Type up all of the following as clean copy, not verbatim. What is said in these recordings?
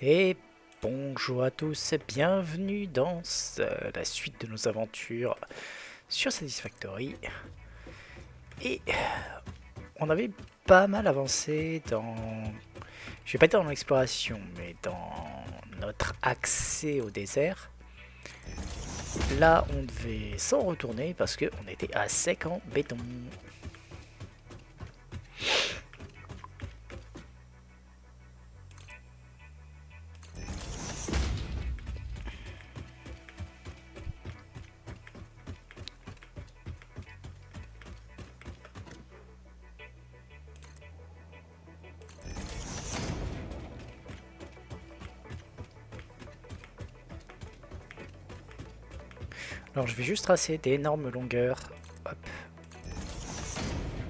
Et bonjour à tous, bienvenue dans la suite de nos aventures sur Satisfactory. Et on avait pas mal avancé dans... Je vais pas dire dans l'exploration, mais dans notre accès au désert. Là, on devait s'en retourner parce qu'on était à sec en béton. Alors je vais juste tracer d'énormes longueurs. Hop.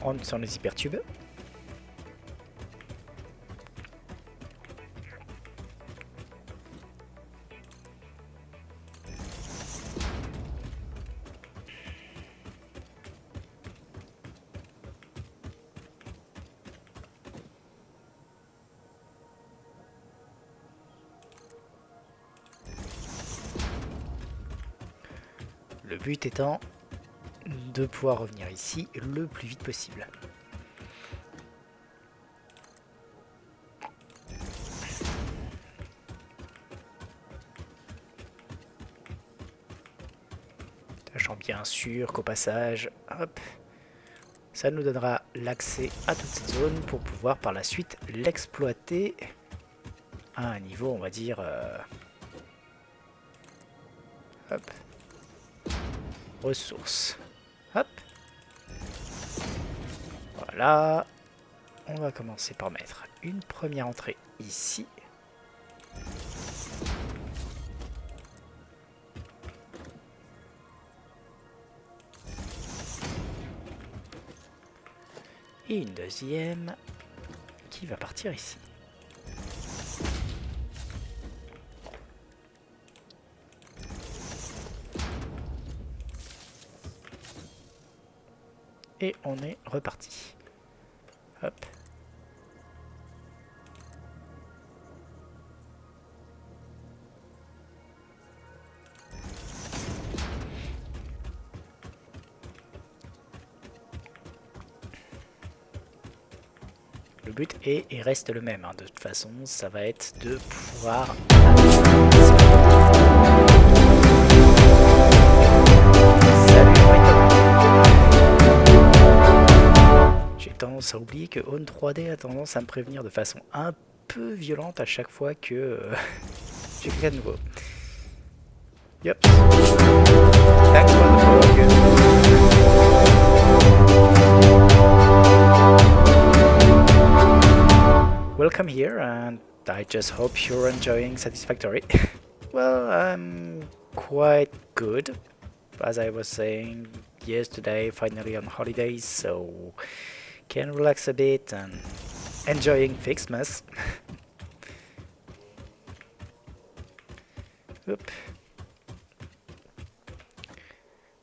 On sur les hypertubes. Le but étant de pouvoir revenir ici le plus vite possible. Sachant bien sûr qu'au passage, hop, ça nous donnera l'accès à toute cette zone pour pouvoir par la suite l'exploiter à un niveau, on va dire, hop, ressources. Hop, voilà. On va commencer par mettre une première entrée ici. Et une deuxième qui va partir ici. Et on est reparti. Hop. Le but est et reste le même, hein. De toute façon, ça va être de pouvoir... J'ai tendance à oublier que Own 3D a tendance à me prévenir de façon un peu violente à chaque fois que j'ai quelqu'un de nouveau. Yep. Thanks for the follow. Welcome here, and I just hope you're enjoying Satisfactory. Well, I'm quite good. As I was saying yesterday, finally on holidays, so can relax a bit and enjoying Fixmas. Oop.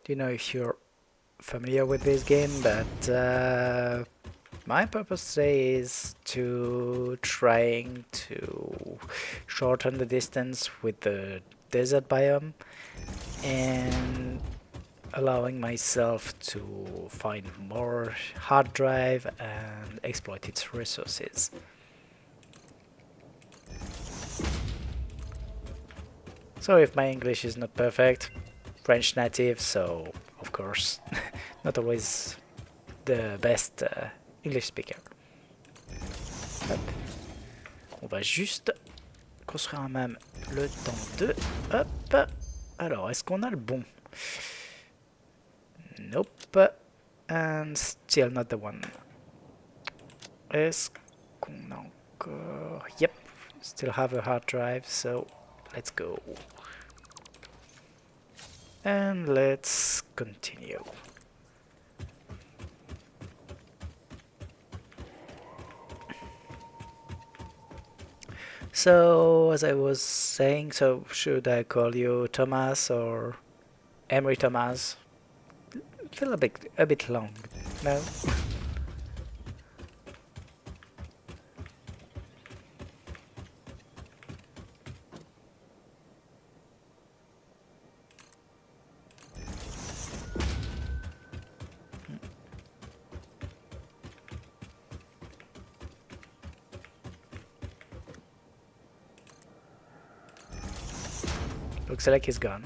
Don't know if you're familiar with this game, but my purpose today is to trying to shorten the distance with the desert biome and allowing myself to find more hard drive and exploit its resources. So if my English is not perfect, French native, so of course not always the best English speaker. Hop. On va juste construire un MAM le temps de... Hop. Alors, est-ce qu'on a le bon? Nope. And still not the one. Est-ce qu'on a encore... Yep. Still have a hard drive, so let's go. And let's continue. So, as I was saying, so should I call you Thomas or Emery Thomas? Feel a bit long, no? Looks like he's gone.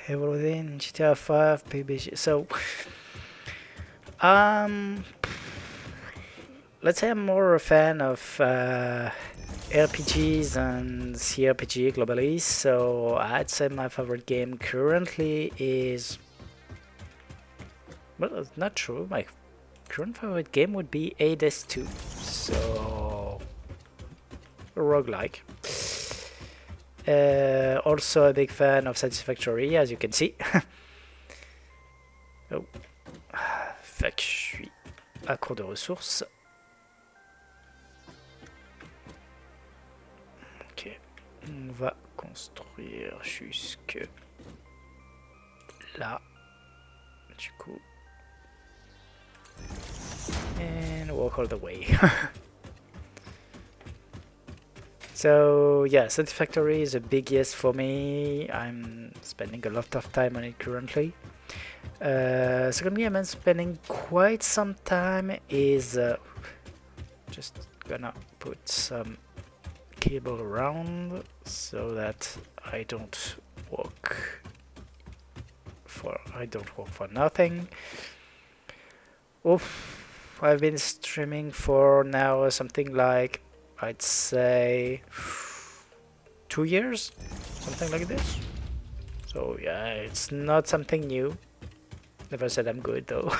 Everything GTA 5 PBG. So, let's say I'm more a fan of RPGs and CRPG globally. So I'd say my favorite game currently is, well, it's not true. My current favorite game would be Hades 2. So a roguelike. Also a big fan of Satisfactory, as you can see. Oh, fuck, je suis à court de ressources. Ok, on va construire jusque là, du coup. And walk all the way. So yeah, Satisfactory is a big yes for me. I'm spending a lot of time on it currently. Second game I'm spending quite some time is just gonna put some cable around so that I don't walk for nothing. Oof, I've been streaming for now something like, I'd say, 2 years, something like this. So yeah, it's not something new. Never said I'm good though.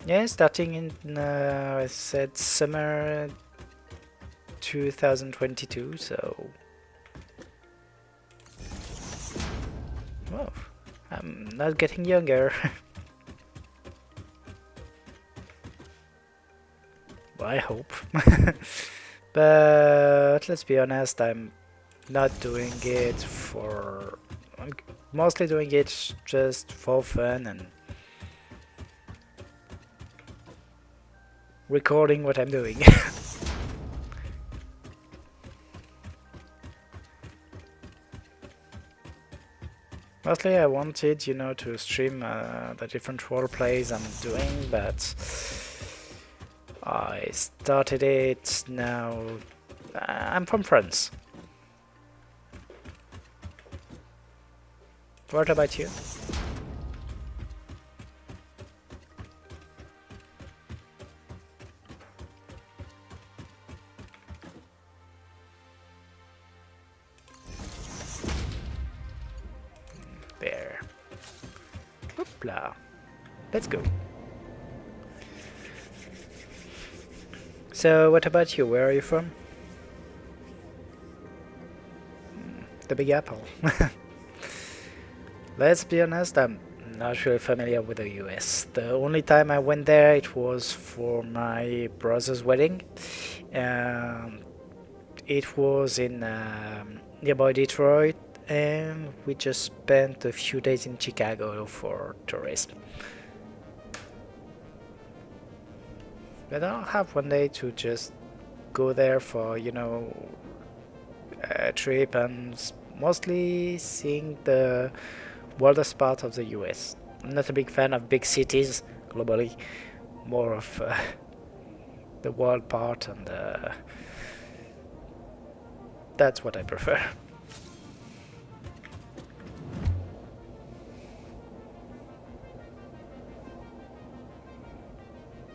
Yeah, starting in I said summer 2022, so well, I'm not getting younger. Well, I hope. But let's be honest, I'm not doing it for... I'm mostly doing it just for fun and recording what I'm doing. Mostly I wanted, you know, to stream the different role plays I'm doing, but I started it now. I'm from France. What about you? There. Hoopla. Let's go. So, what about you? Where are you from? The Big Apple. Let's be honest, I'm not really familiar with the US. The only time I went there, it was for my brother's wedding. It was in nearby Detroit, and we just spent a few days in Chicago for tourism. But I'll have one day to just go there for, you know, a trip and mostly seeing the wildest part of the US. I'm not a big fan of big cities globally, more of the wild part, and that's what I prefer.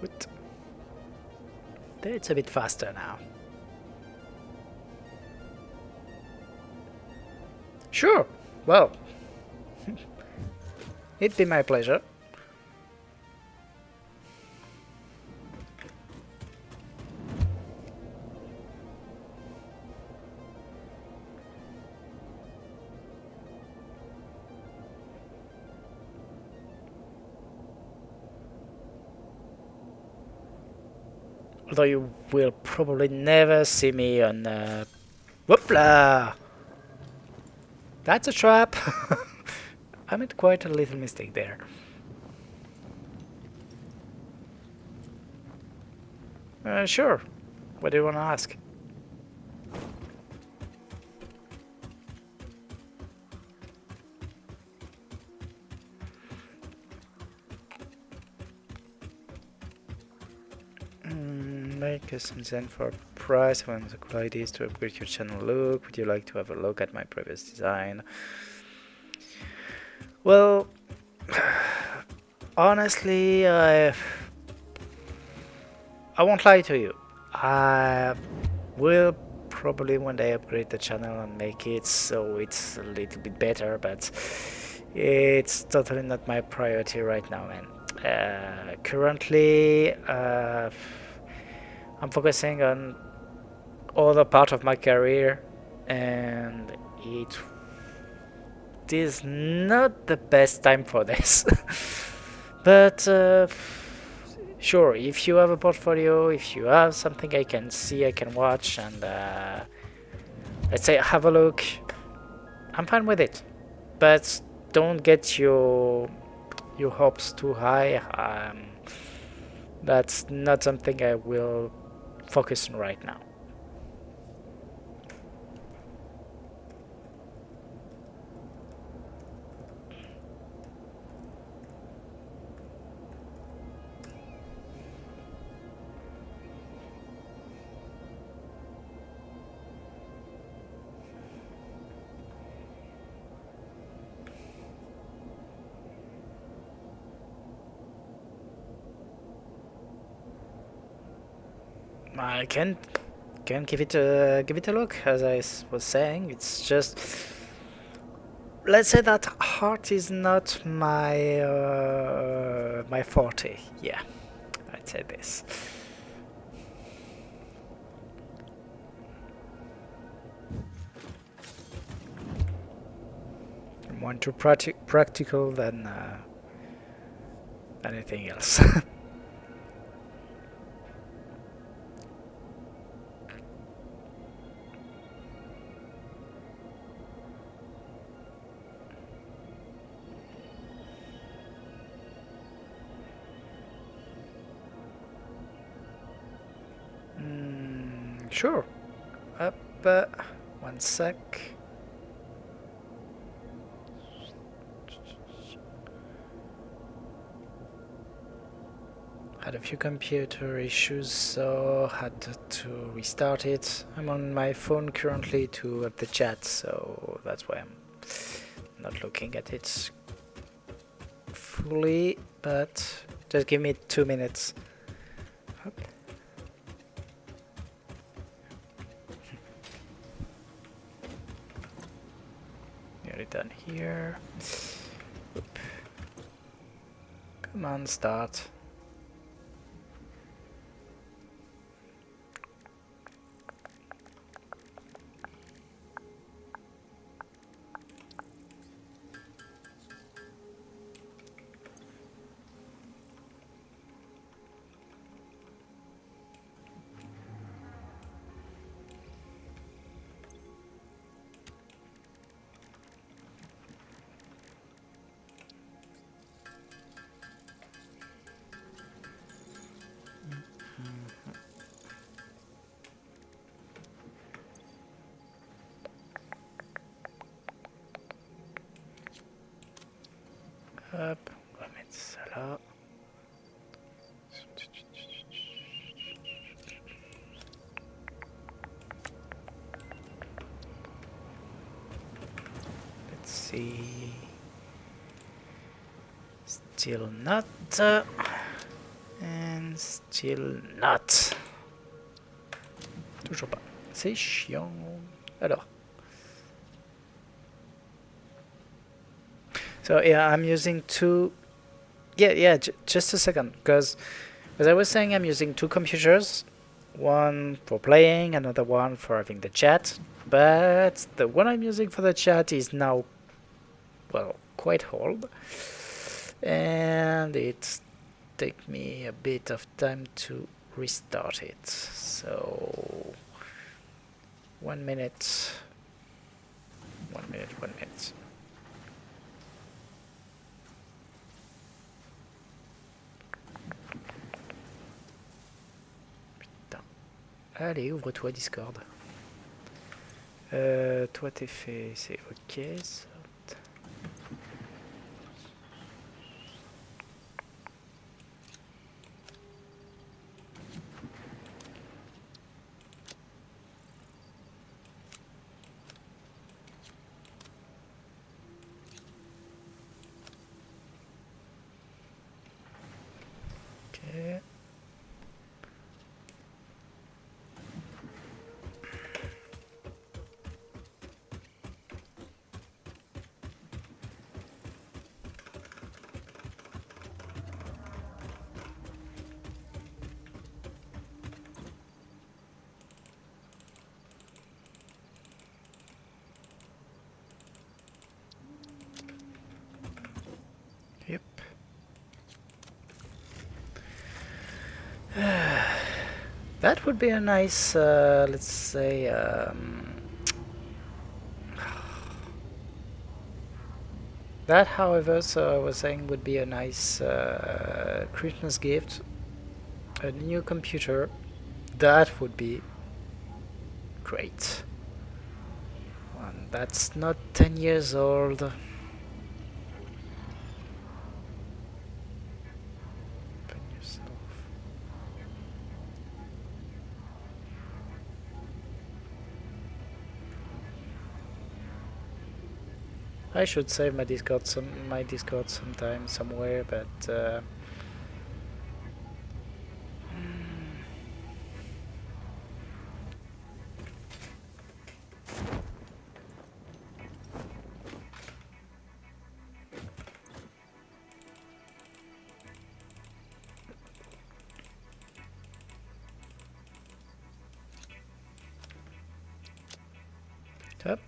But it's a bit faster now. Sure, well, it'd be my pleasure. Although you will probably never see me on Whoopla! That's a trap! I made quite a little mistake there. Sure. What do you want to ask? Make custom design for price. One of the cool ideas to upgrade your channel look. Would you like to have a look at my previous design? Well, honestly, I won't lie to you. I will probably one day upgrade the channel and make it so it's a little bit better, but it's totally not my priority right now, man. Currently, I'm focusing on other part of my career, and it is not the best time for this. But sure, if you have a portfolio, if you have something I can see, I can watch, and let's say have a look, I'm fine with it. But don't get your hopes too high. That's not something I will focus on right now. I can give it a look. As I was saying, it's just, let's say that art is not my my forte. Yeah, I'd say this. I'm more into practical than anything else. Sure. Up. One sec. Had a few computer issues, so had to restart it. I'm on my phone currently to have the chat, so that's why I'm not looking at it fully, but just give me 2 minutes. Up. Nearly done here. Oop. Come on, start. Hop, on va mettre ça là. Let's see. Still not. And still not. Toujours pas. C'est chiant. Alors. So yeah, I'm using two. Yeah. Just a second, because as I was saying, I'm using two computers, one for playing, another one for having the chat. But the one I'm using for the chat is now, well, quite old, and it take me a bit of time to restart it. So 1 minute. 1 minute, 1 minute. Putain. Allez, ouvre-toi Discord. Toi t'es fait, c'est ok ça. Ok. Yep. That would be a nice, let's say, that, however, so I was saying, would be a nice Christmas gift. A new computer. That would be great. One that's not 10 years old. Open yourself. I should save my Discord sometime somewhere, but up.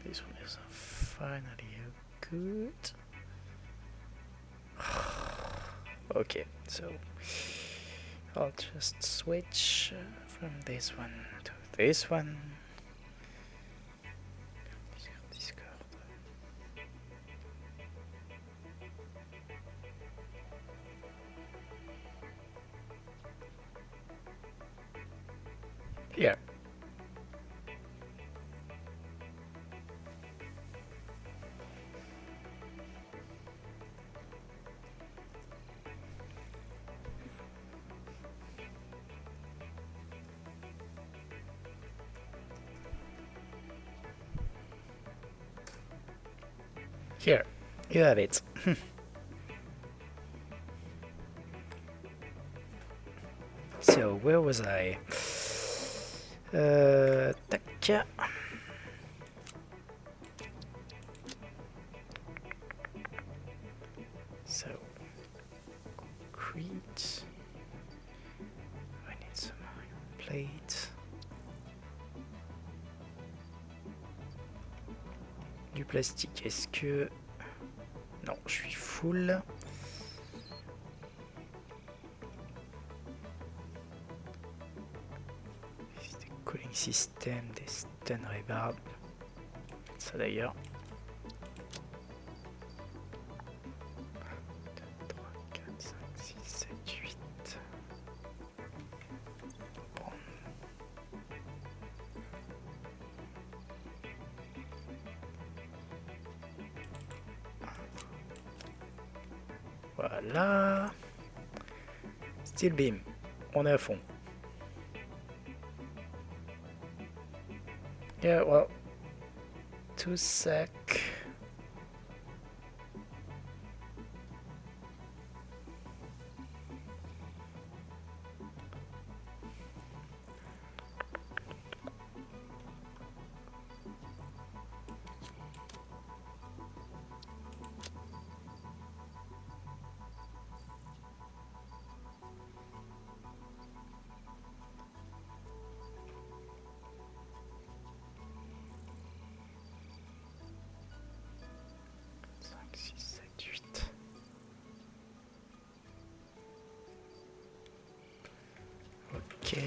This one is finally good. Okay, so I'll just switch from this one to this one. Discord. Here. Here, you have it. So, where was I? Tac. So, concrete. I need some iron plate. Du plastique, est-ce que... Non, je suis full. Des cooling system, des stun rebarb. Ça d'ailleurs. 2, 3, 4, 5, 6, 7, 8. Bon. Voilà. Steel beam. On est à fond. Yeah, well, too sec. Ok.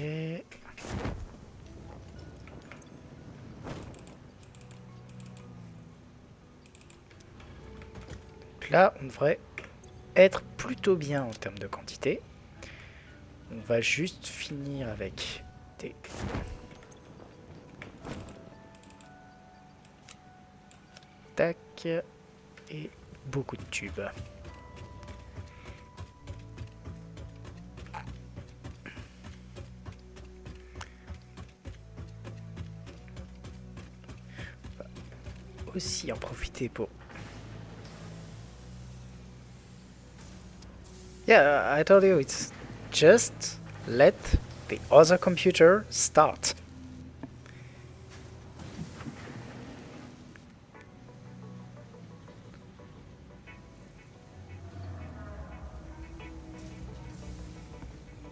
Donc là, on devrait être plutôt bien en termes de quantité. On va juste finir avec des... Tac. Et beaucoup de tubes. Aussi en profiter pour... Yeah, I told you, it's just let the other computer start.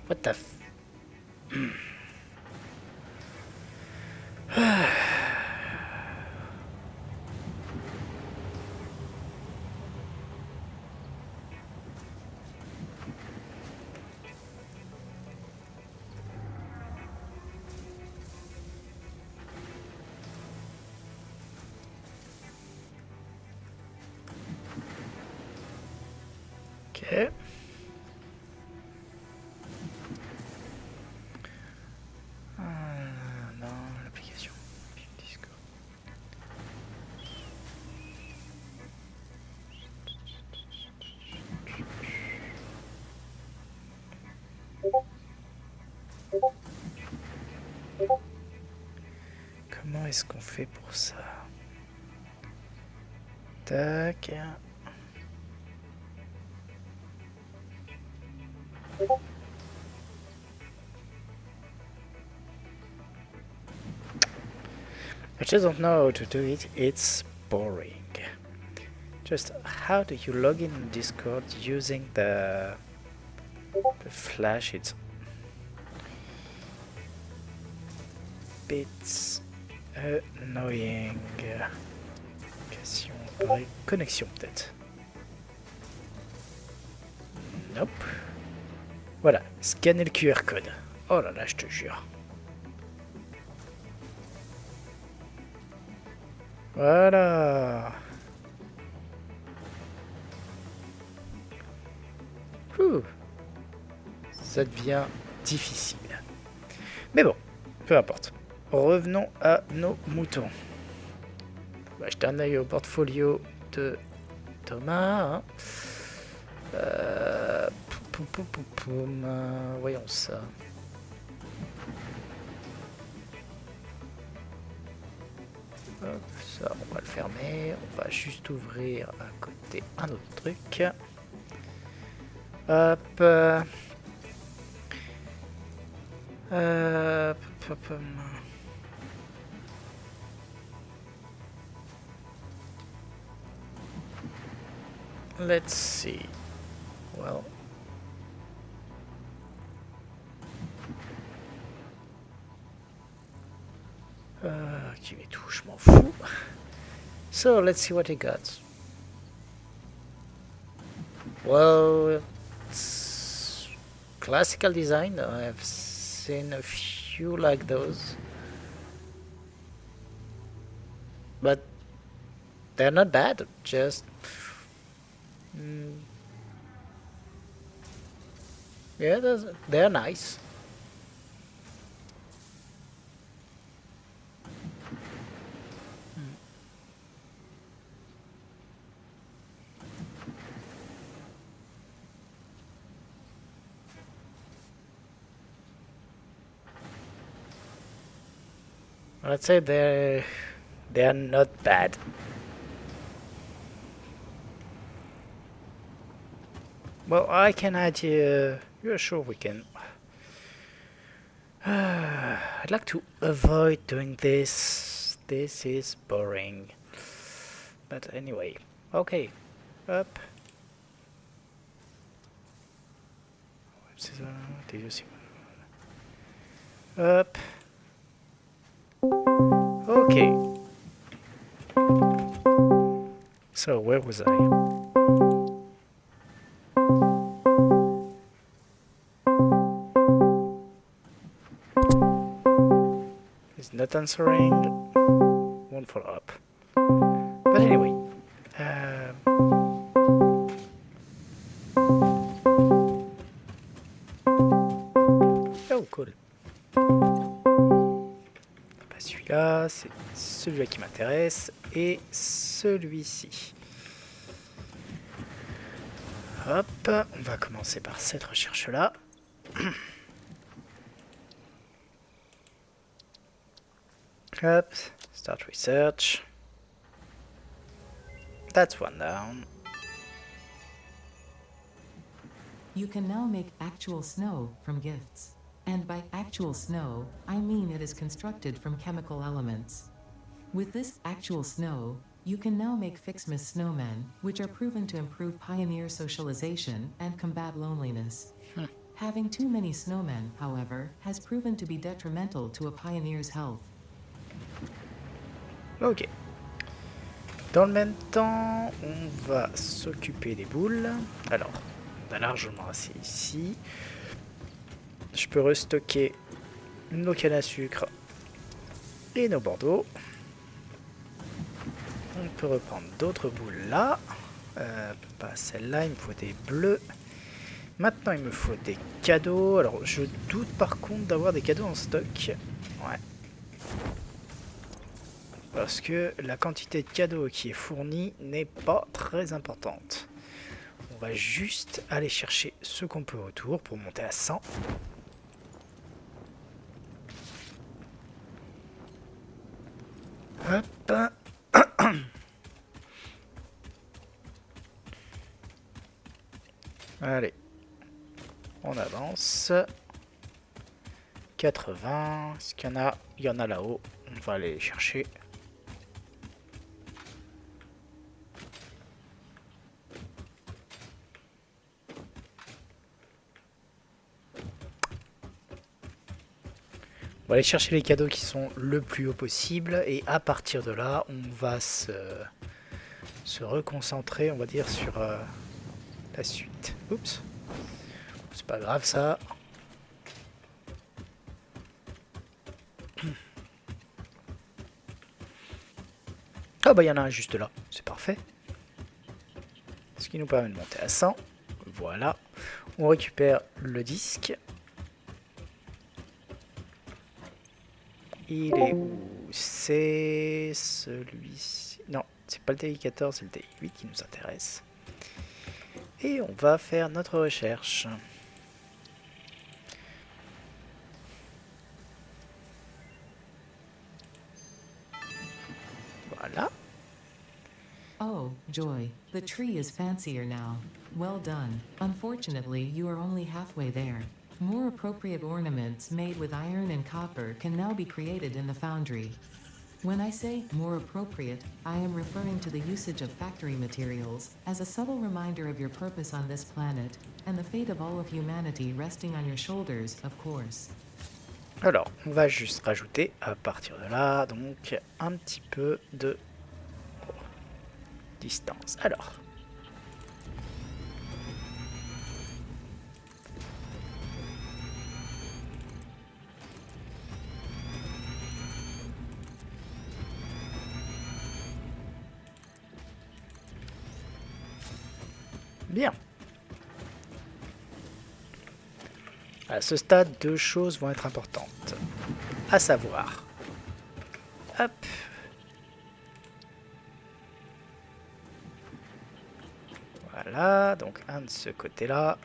What the f... Ok. Non, l'application. Discord. Comment est-ce qu'on fait pour ça? Tac. I just don't know how to do it. It's boring. Just how do you log in Discord using the Flash? It's bit annoying. Connexion peut-être. Nope. Voilà, scanner le QR code. Oh là là, je te jure. Voilà. Ouh. Ça devient difficile. Mais bon, peu importe. Revenons à nos moutons. On va jeter un œil au portfolio de Thomas. Voyons ça. Hop, ça, on va le fermer. On va juste ouvrir à côté un autre truc. Hop. Let's see. Well. Activer tout, je m'en fous. So, let's see what he got. Well, it's classical design. I've seen a few like those. But they're not bad, just... yeah, they're nice. Let's say they're not bad. Well, I can add you. You're sure we can. I'd like to avoid doing this. This is boring. But anyway, okay. Up. Did you see? Up. Okay. So where was I? He's not answering. Won't follow up. But anyway. Pas celui-là, c'est celui-là qui m'intéresse. Et celui-ci. Hop, on va commencer par cette recherche-là. Hop, start research. That's one down. You can now make actual snow from gifts. And by actual snow, I mean it is constructed from chemical elements. With this actual snow, you can now make Fixmas snowmen, which are proven to improve pioneer socialization and combat loneliness. Having too many snowmen, however, has proven to be detrimental to a pioneer's health. Ok. Dans le même temps, on va s'occuper des boules. Alors, on a largement assez ici. Je peux restocker nos cannes à sucre et nos bordeaux. On peut reprendre d'autres boules là. Pas celle-là, il me faut des bleus. Maintenant, il me faut des cadeaux. Alors, je doute par contre d'avoir des cadeaux en stock. Ouais. Parce que la quantité de cadeaux qui est fournie n'est pas très importante. On va juste aller chercher ce qu'on peut autour pour monter à 100. Hop. Allez. On avance. 80. Est-ce qu'il y en a? Il y en a là-haut. On va aller les chercher. On va aller chercher les cadeaux qui sont le plus haut possible. Et à partir de là, on va se reconcentrer, on va dire, sur la suite. Oups. C'est pas grave ça. Ah bah il y en a un juste là, c'est parfait. Ce qui nous permet de monter à 100. Voilà. On récupère le disque. Il est où? C'est celui-ci. Non, c'est pas le TI-14, c'est le TI-8 qui nous intéresse. Et on va faire notre recherche. Voilà. Oh, joy. The tree is fancier now. Well done. Unfortunately, you are only halfway there. More appropriate ornaments made with iron and copper can now be created in the foundry. When I say more appropriate, I am referring to the usage of factory materials as a subtle reminder of your purpose on this planet and the fate of all of humanity resting on your shoulders, of course. Alors, on va juste rajouter à partir de là, donc un petit peu de distance. Alors. Bien. À ce stade, deux choses vont être importantes. À savoir. Hop. Voilà, donc un de ce côté-là.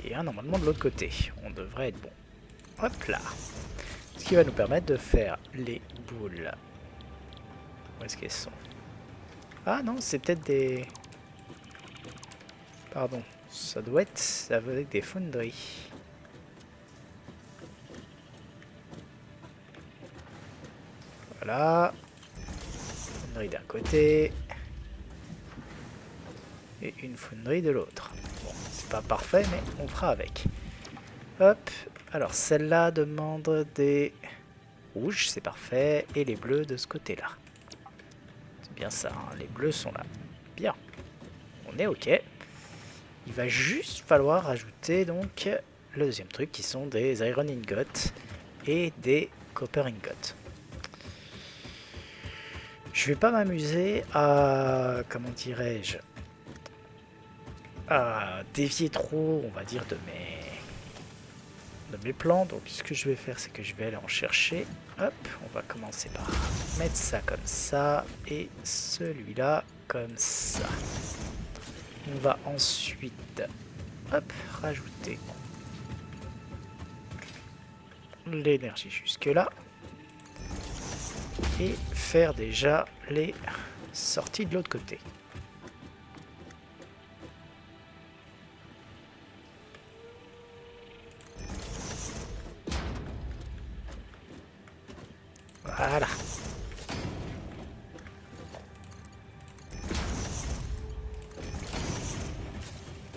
Et un normalement de l'autre côté. On devrait être bon. Hop là. Ce qui va nous permettre de faire les boules. Où est-ce qu'elles sont? Ah non, c'est peut-être des... Pardon. Ça doit être avec des fonderies. Voilà. Fonderie d'un côté. Et une fonderie de l'autre. Bon, c'est pas parfait, mais on fera avec. Hop. Alors, celle-là demande des rouges, c'est parfait. Et les bleus de ce côté-là. C'est bien ça, hein, les bleus sont là. Bien. On est OK. Il va juste falloir ajouter donc le deuxième truc qui sont des iron ingots et des copper ingots. Je vais pas m'amuser à, comment dirais-je, dévier trop, on va dire, de mes plans. Donc ce que je vais faire, c'est que je vais aller en chercher. Hop, on va commencer par mettre ça comme ça et celui-là comme ça. On va ensuite, hop, rajouter l'énergie jusque là et faire déjà les sorties de l'autre côté. Voilà.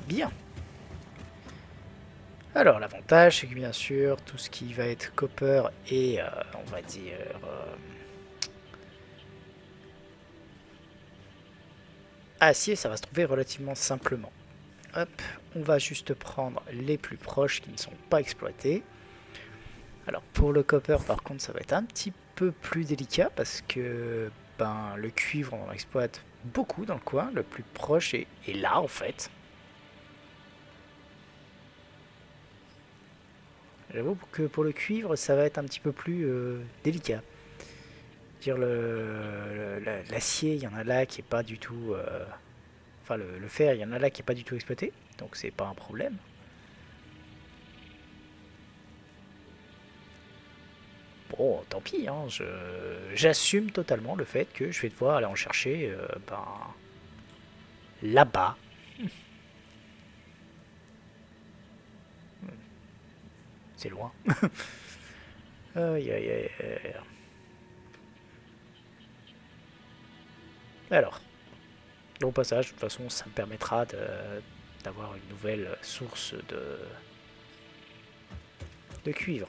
Bien. Alors l'avantage, c'est que bien sûr, tout ce qui va être copper et on va dire acier, ça va se trouver relativement simplement. Hop, on va juste prendre les plus proches qui ne sont pas exploités. Alors pour le copper, par contre, ça va être un petit peu plus délicat parce que le cuivre, on en exploite beaucoup dans le coin. Le plus proche est là en fait. J'avoue que pour le cuivre, ça va être un petit peu plus délicat. Dire l'acier, il y en a là qui est pas du tout. Enfin, le fer, il y en a là qui est pas du tout exploité, donc c'est pas un problème. Bon, tant pis, hein, j'assume totalement le fait que je vais devoir aller en chercher là-bas. C'est loin. Aïe, aïe, aïe, aïe. Alors, au passage, de toute façon, ça me permettra d'avoir une nouvelle source de cuivre.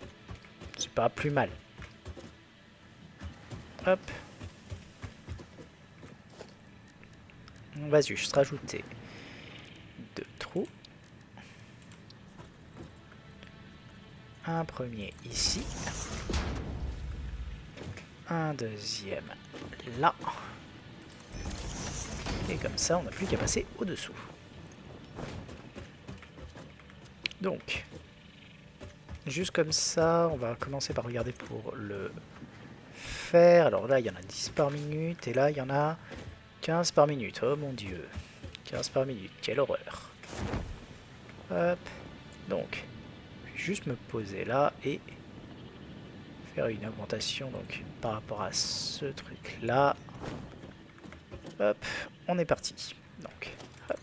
C'est pas plus mal. Hop. On va juste rajouter 2 trous. Un premier ici. Un deuxième là. Et comme ça, on n'a plus qu'à passer au-dessous. Donc, juste comme ça, on va commencer par regarder pour le fer. Alors là, il y en a 10 par minute. Et là, il y en a 15 par minute. Oh mon dieu. 15 par minute. Quelle horreur. Hop. Donc, je vais juste me poser là et faire une augmentation donc par rapport à ce truc là. Hop, on est parti. Donc, hop.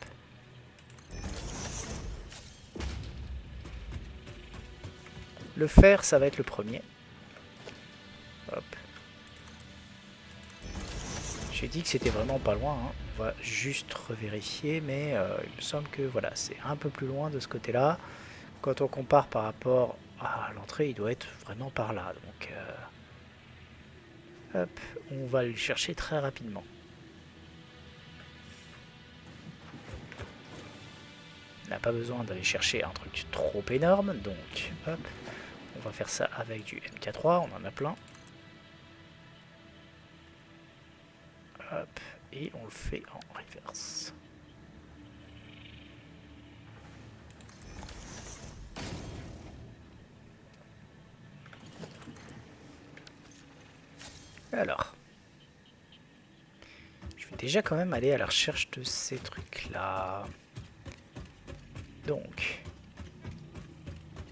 Le fer, ça va être le premier. Hop. J'ai dit que c'était vraiment pas loin. Hein. On va juste revérifier, mais il me semble que voilà, c'est un peu plus loin de ce côté-là. Quand on compare par rapport à l'entrée, il doit être vraiment par là. Donc, hop, on va le chercher très rapidement. On n'a pas besoin d'aller chercher un truc trop énorme, donc hop, on va faire ça avec du MK3, on en a plein. Hop, et on le fait en reverse. Alors, je vais déjà quand même aller à la recherche de ces trucs-là. Donc,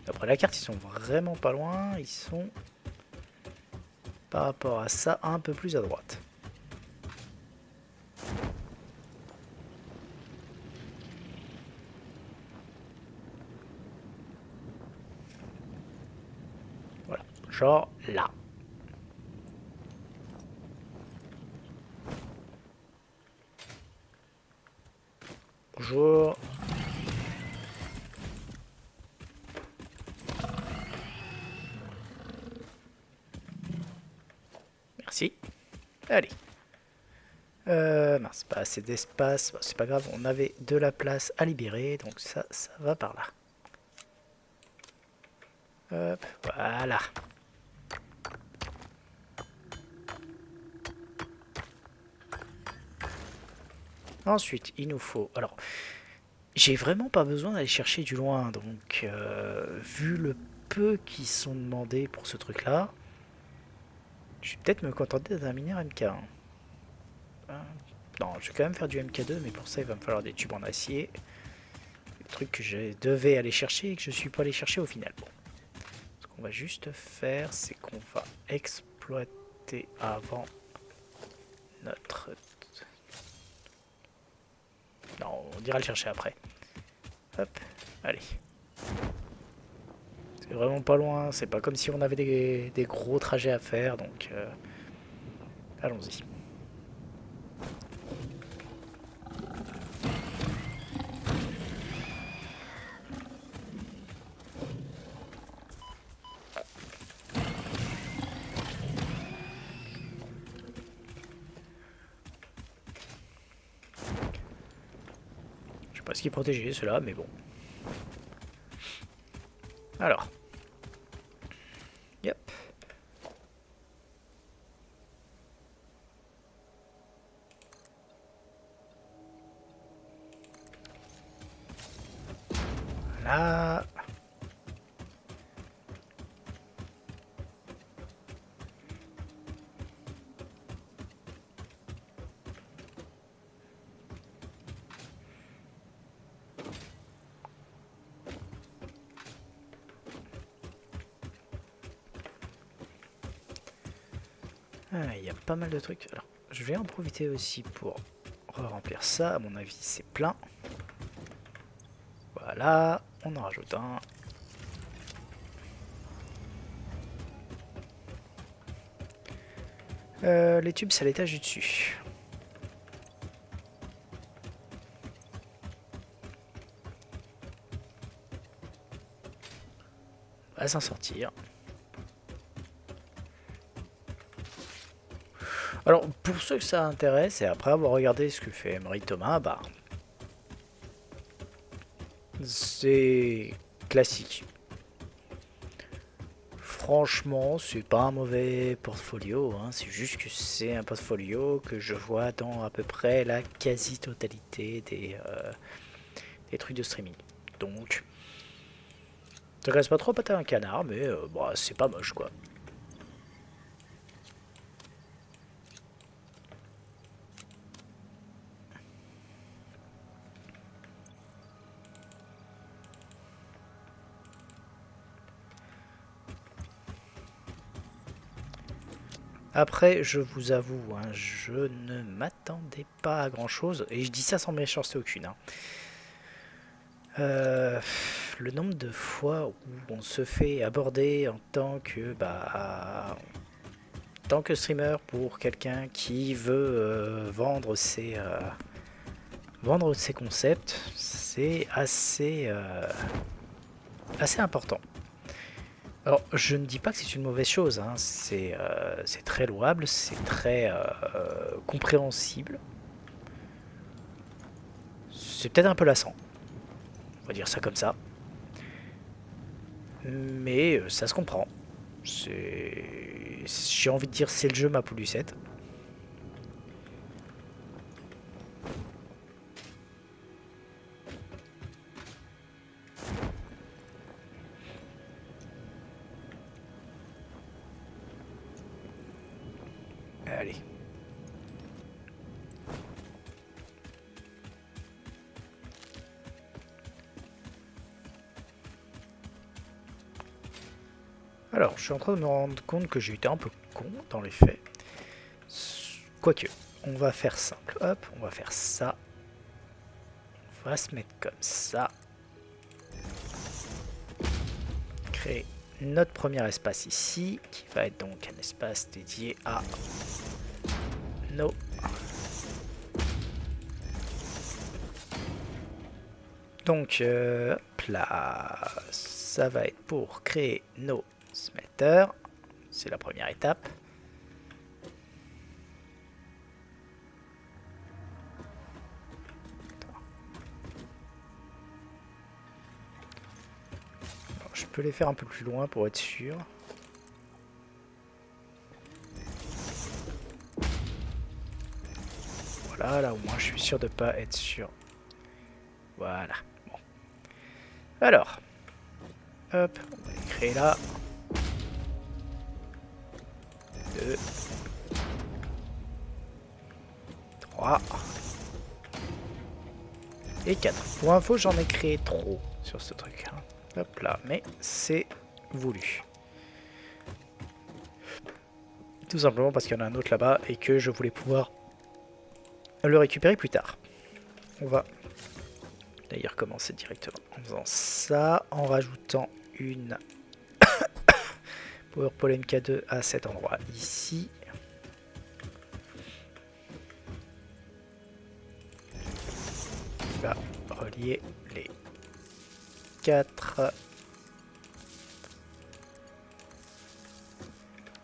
d'après la carte, ils sont vraiment pas loin. Ils sont, par rapport à ça, un peu plus à droite. Voilà, genre là. Bonjour. Merci. Allez. Mince, pas assez d'espace. Bon, c'est pas grave, on avait de la place à libérer, donc ça va par là. Hop, voilà. Ensuite, il nous faut... Alors, j'ai vraiment pas besoin d'aller chercher du loin, donc vu le peu qui sont demandés pour ce truc-là, je vais peut-être me contenter d'un mineur MK1. Non, je vais quand même faire du MK2, mais pour ça il va me falloir des tubes en acier. Des trucs que je devais aller chercher et que je suis pas allé chercher au final. Bon. Ce qu'on va juste faire, c'est qu'on va exploiter avant notre... Non, on ira le chercher après. Hop, allez. C'est vraiment pas loin, c'est pas comme si on avait des gros trajets à faire, donc allons-y. Je sais pas ce qui est protégé, ceux-là, mais bon. Alors. Yep. Voilà. Ah, il y a pas mal de trucs. Alors, je vais en profiter aussi pour remplir ça. À mon avis, c'est plein. Voilà, on en rajoute un. Les tubes, c'est à l'étage du dessus. On va s'en sortir. Alors, pour ceux que ça intéresse, et après avoir regardé ce que fait Emery Thomas, bah, c'est classique. Franchement, c'est pas un mauvais portfolio, hein, c'est juste que c'est un portfolio que je vois dans à peu près la quasi-totalité des trucs de streaming. Donc, ça reste pas trop pâté un canard, mais bah, c'est pas moche quoi. Après, je vous avoue, hein, je ne m'attendais pas à grand chose, et je dis ça sans méchanceté aucune. Hein. Le nombre de fois où on se fait aborder en tant que streamer pour quelqu'un qui veut vendre ses concepts, c'est assez important. Alors, je ne dis pas que c'est une mauvaise chose, hein. C'est très louable, c'est très compréhensible. C'est peut-être un peu lassant, on va dire ça comme ça. Mais ça se comprend. J'ai envie de dire c'est le jeu ma poulucette. Allez. Alors, je suis en train de me rendre compte que j'ai été un peu con dans les faits. Quoique, on va faire simple. Hop, on va faire ça. On va se mettre comme ça. Créer notre premier espace ici, qui va être donc un espace dédié à nos... Donc, hop là, ça va être pour créer nos smelters. C'est la première étape. Alors, je peux les faire un peu plus loin pour être sûr. Voilà, là au moins je suis sûr de pas être sûr. Voilà. Bon. Alors. Hop, on va les créer là. 2. 3. Et 4. Pour info, j'en ai créé trop sur ce truc. Hop là, mais c'est voulu. Tout simplement parce qu'il y en a un autre là-bas et que je voulais pouvoir le récupérer plus tard. On va d'ailleurs commencer directement en faisant ça, en rajoutant une Power Pole MK2 à cet endroit ici. On va relier les 4.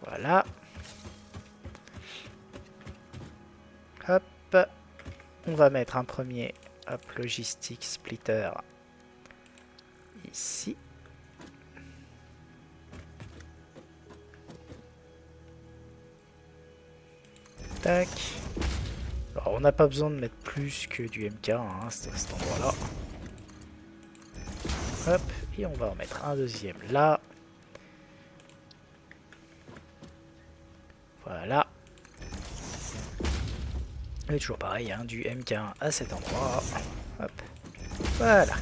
Voilà. Hop. On va mettre un premier logistique splitter ici. Tac. Alors on n'a pas besoin de mettre plus que du MK hein, à cet endroit là. Hop. Et on va en mettre un deuxième là. Voilà. Et toujours pareil, hein, du MK1 à cet endroit. Hop. Voilà.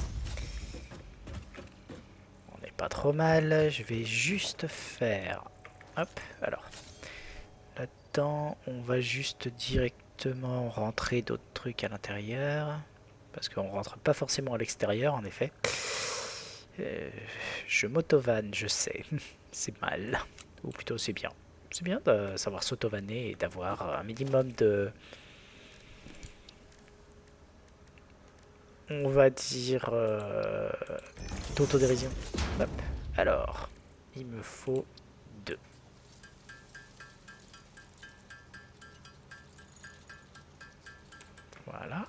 On n'est pas trop mal. Je vais juste faire... Hop. Alors. Là-dedans, on va juste directement rentrer d'autres trucs à l'intérieur. Parce qu'on rentre pas forcément à l'extérieur, en effet. Je m'autovane, je sais. C'est mal. Ou plutôt, c'est bien. C'est bien de savoir s'autovanner et d'avoir un minimum de... On va dire... d'autodérision. Hop. Alors, il me faut 2. Voilà.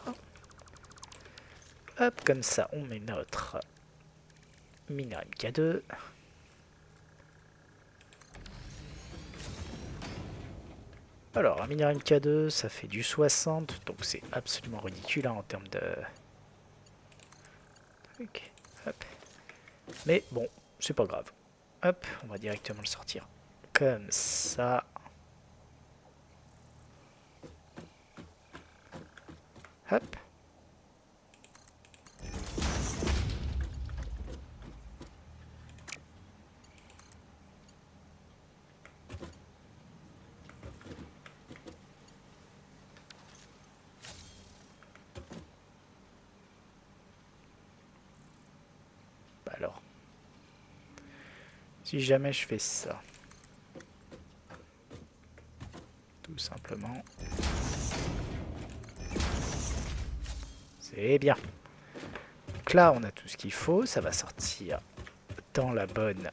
Hop, comme ça, on met notre mineur MK2. Alors, un mineur MK2, ça fait du 60, donc c'est absolument ridicule hein, en termes de... Hop. Mais bon, c'est pas grave. Hop, on va directement le sortir comme ça. Hop. Alors, si jamais je fais ça, tout simplement, c'est bien. Donc là, on a tout ce qu'il faut, ça va sortir dans la bonne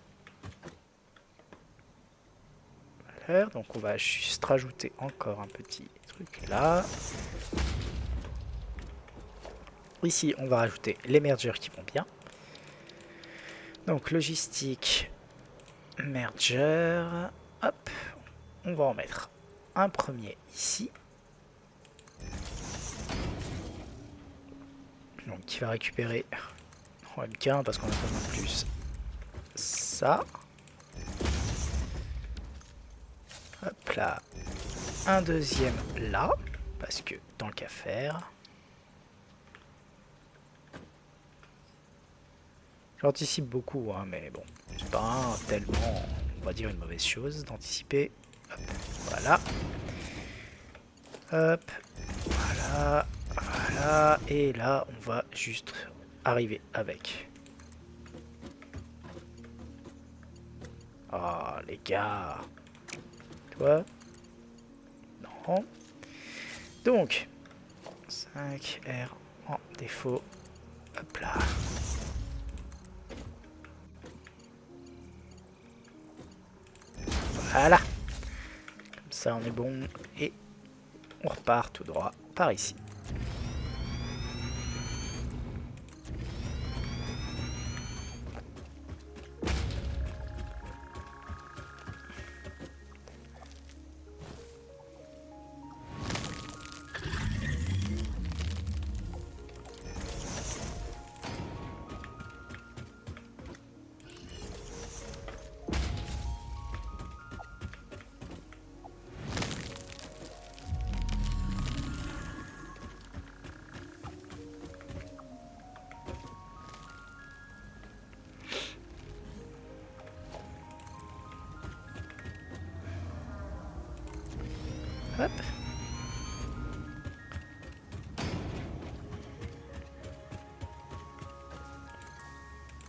valeur. Donc on va juste rajouter encore un petit truc là. Ici, on va rajouter les mergers qui vont bien. Donc logistique, merger, hop, on va en mettre un premier ici. Donc qui va récupérer en MK1 parce qu'on a pas besoin de plus ça. Hop là, un deuxième là, parce que tant qu'à faire. J'anticipe beaucoup, hein, mais bon, c'est pas tellement, on va dire, une mauvaise chose d'anticiper. Hop, voilà. Hop, voilà, voilà. Et là, on va juste arriver avec. Oh, les gars. Toi? Non. Donc, 5R en défaut. Hop là. Voilà. Comme ça, on est bon. Et on repart tout droit par ici.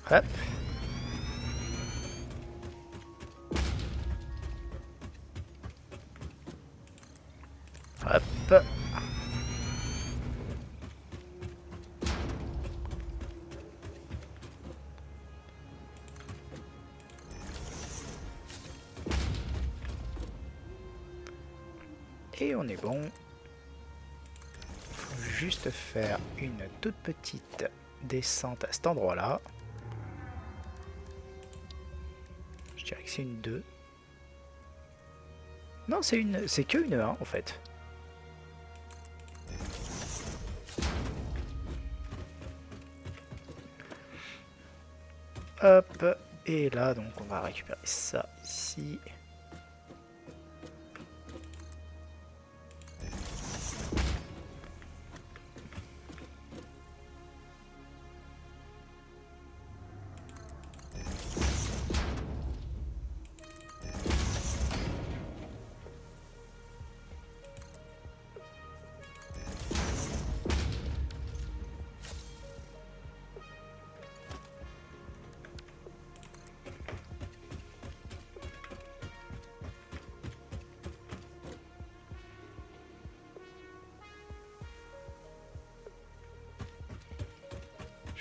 Hop. Hop. Et on est bon. Faut juste faire une toute petite descente à cet endroit-là. Je dirais que c'est une 2. Non, c'est que une 1 en fait. Hop, et là donc on va récupérer ça ici.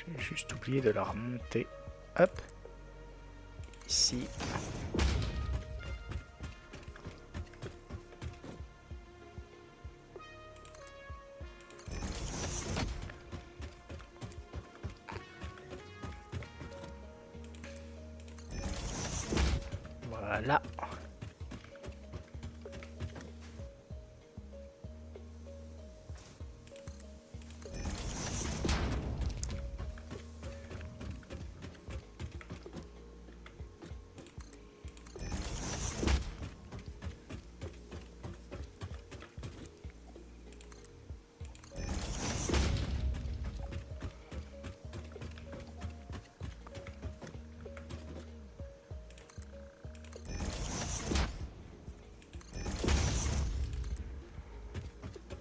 J'ai juste oublié de la remonter. Hop. Ici. Voilà.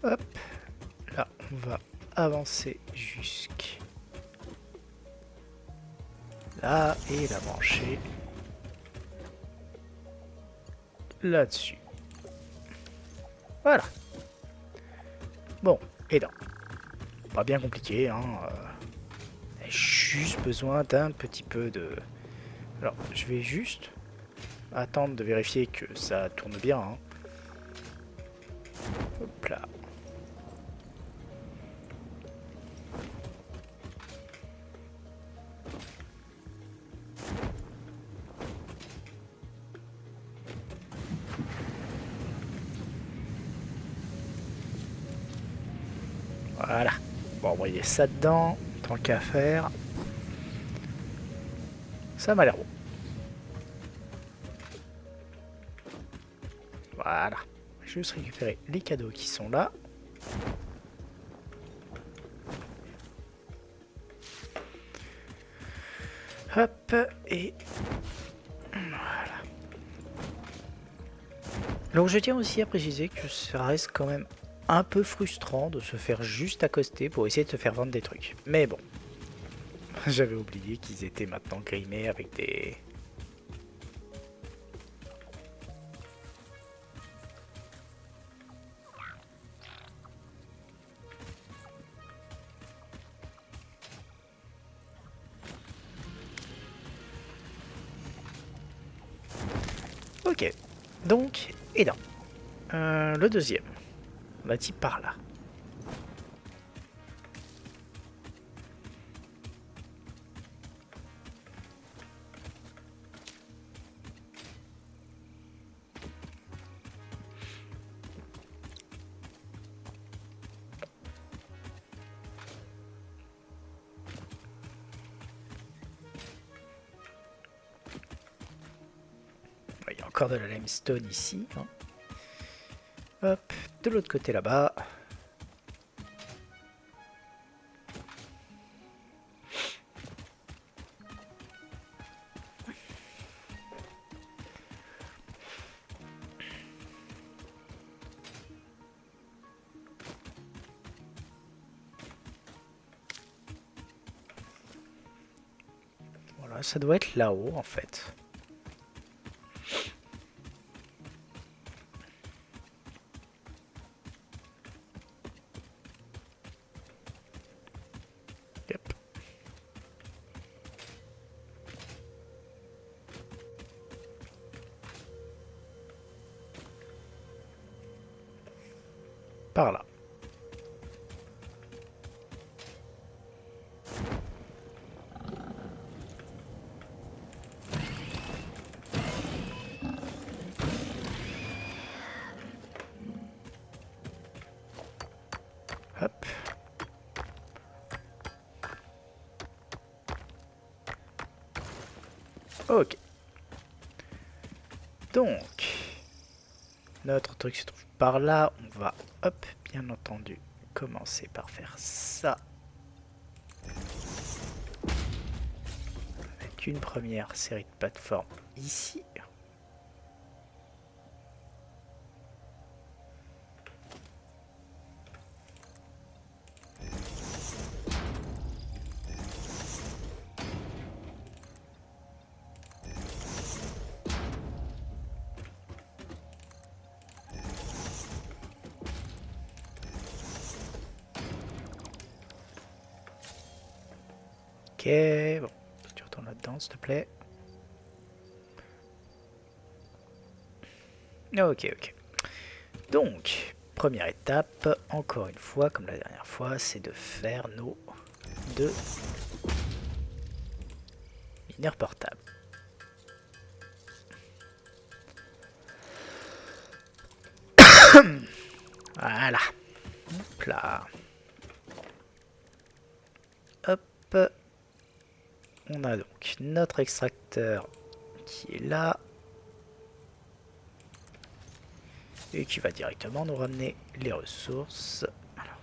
Hop. Là, on va avancer jusqu'à là et la brancher là-dessus. Voilà. Bon, et là. Pas bien compliqué, hein. Juste besoin d'un petit peu de... Alors, je vais juste attendre de vérifier que ça tourne bien. Hein. Hop là. Voilà. Bon, on va envoyer ça dedans, tant qu'à faire. Ça m'a l'air bon. Voilà. Je vais juste récupérer les cadeaux qui sont là. Hop, et voilà. Donc je tiens aussi à préciser que ça reste quand même un peu frustrant de se faire juste accoster pour essayer de se faire vendre des trucs. Mais bon, j'avais oublié qu'ils étaient maintenant grimés avec des... Ok, donc, et là. Le deuxième. On va dire par là. Il y a encore de la limestone ici. Hein. Hop, de l'autre côté là-bas. Ça doit être là-haut en fait. Yep. Par là. Hop. Ok. Donc, notre truc se trouve par là. On va, hop, bien entendu, commencer par faire ça. Avec une première série de plateformes ici. Ok, bon, tu retournes là-dedans, s'il te plaît. Ok, ok. Donc, première étape, encore une fois, comme la dernière fois, c'est de faire nos deux mineurs portables. Voilà. Hop là. Hop. On a donc notre extracteur qui est là. Et qui va directement nous ramener les ressources. Alors,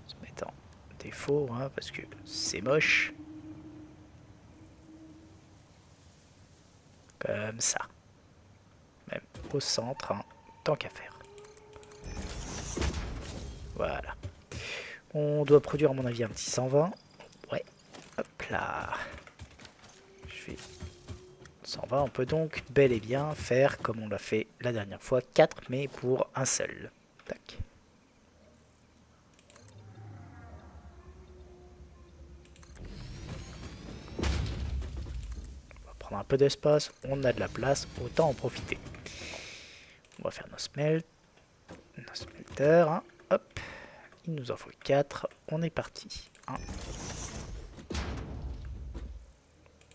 se mettre en défaut, hein, parce que c'est moche. Comme ça. Même au centre, hein, tant qu'à faire. Voilà. On doit produire, à mon avis, un petit 120. Ouais. Hop là. Je vais 120. On peut donc bel et bien faire, comme on l'a fait la dernière fois, 4, mais pour un seul. Tac. On va prendre un peu d'espace. On a de la place. Autant en profiter. On va faire nos smelters. Hein. Hop. Il nous en faut 4. On est parti. 1,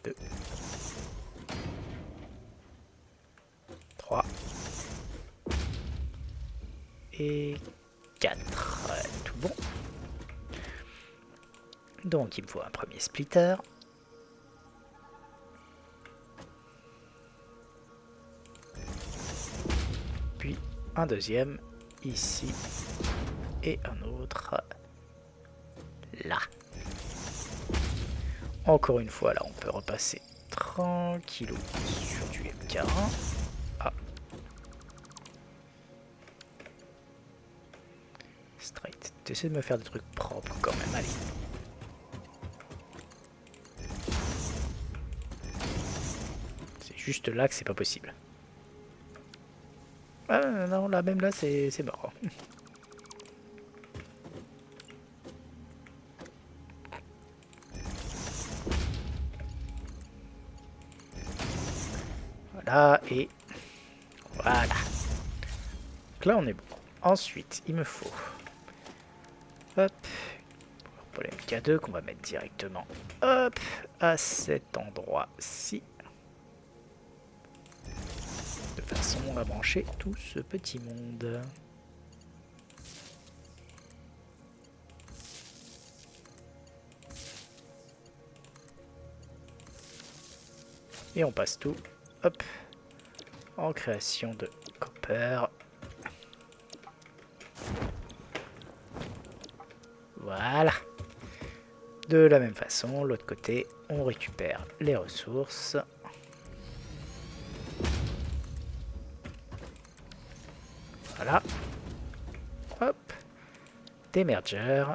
2, 3 et 4. Tout bon. Donc il me faut un premier splitter. Puis un deuxième ici. Et un autre là. Encore une fois, là, on peut repasser tranquillou sur du MK1. Ah. Straight. T'essaies de me faire des trucs propres quand même, allez. C'est juste là que c'est pas possible. Ah non, là, même là, c'est mort. Voilà, et voilà. Donc là, on est bon. Ensuite, il me faut... Hop. Pour le MK2 qu'on va mettre directement, hop, à cet endroit-ci. De façon à brancher tout ce petit monde. Et on passe tout, hop, en création de copper. Voilà. De la même façon, l'autre côté, on récupère les ressources. Voilà. Hop. Des mergers.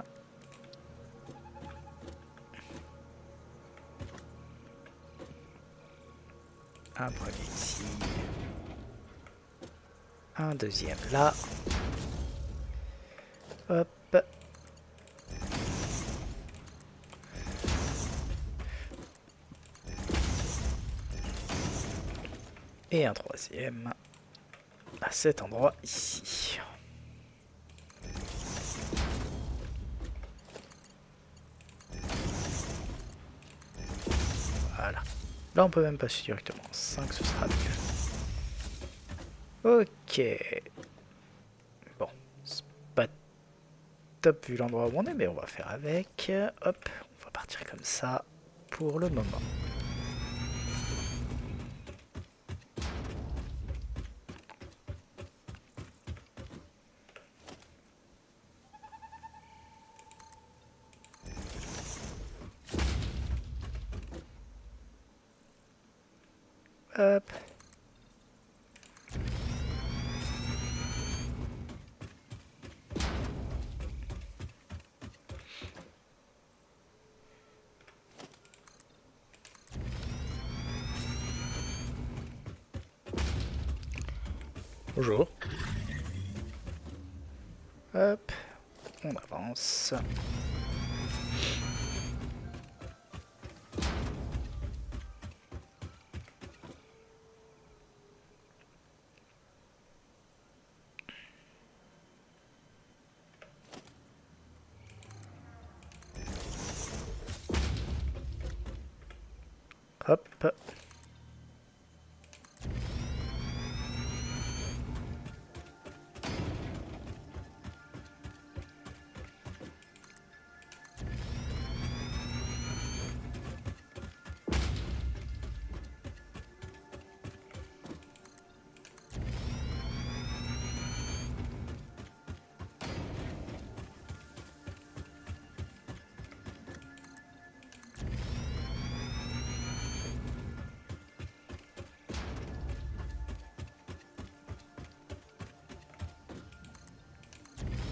Un premier ici. Un deuxième là. Hop. Et un troisième à cet endroit ici. Voilà. Là on peut même passer directement. 5 ce sera mieux. Ok. Bon. C'est pas top vu l'endroit où on est, mais on va faire avec. Hop. On va partir comme ça pour le moment. Hop. Bonjour. Hop. On avance. Hop.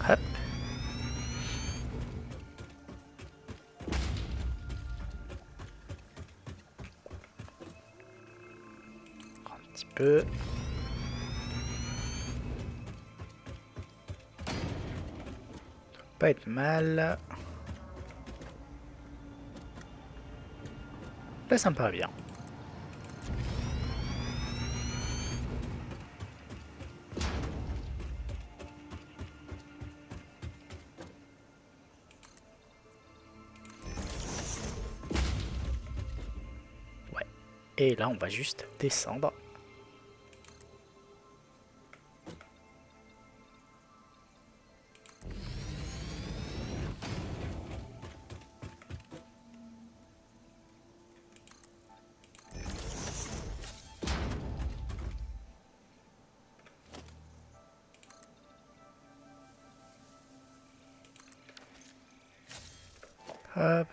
Hop. Un petit peu. Pas être mal. Là ça me paraît bien. Ouais. Et là on va juste descendre. Hop.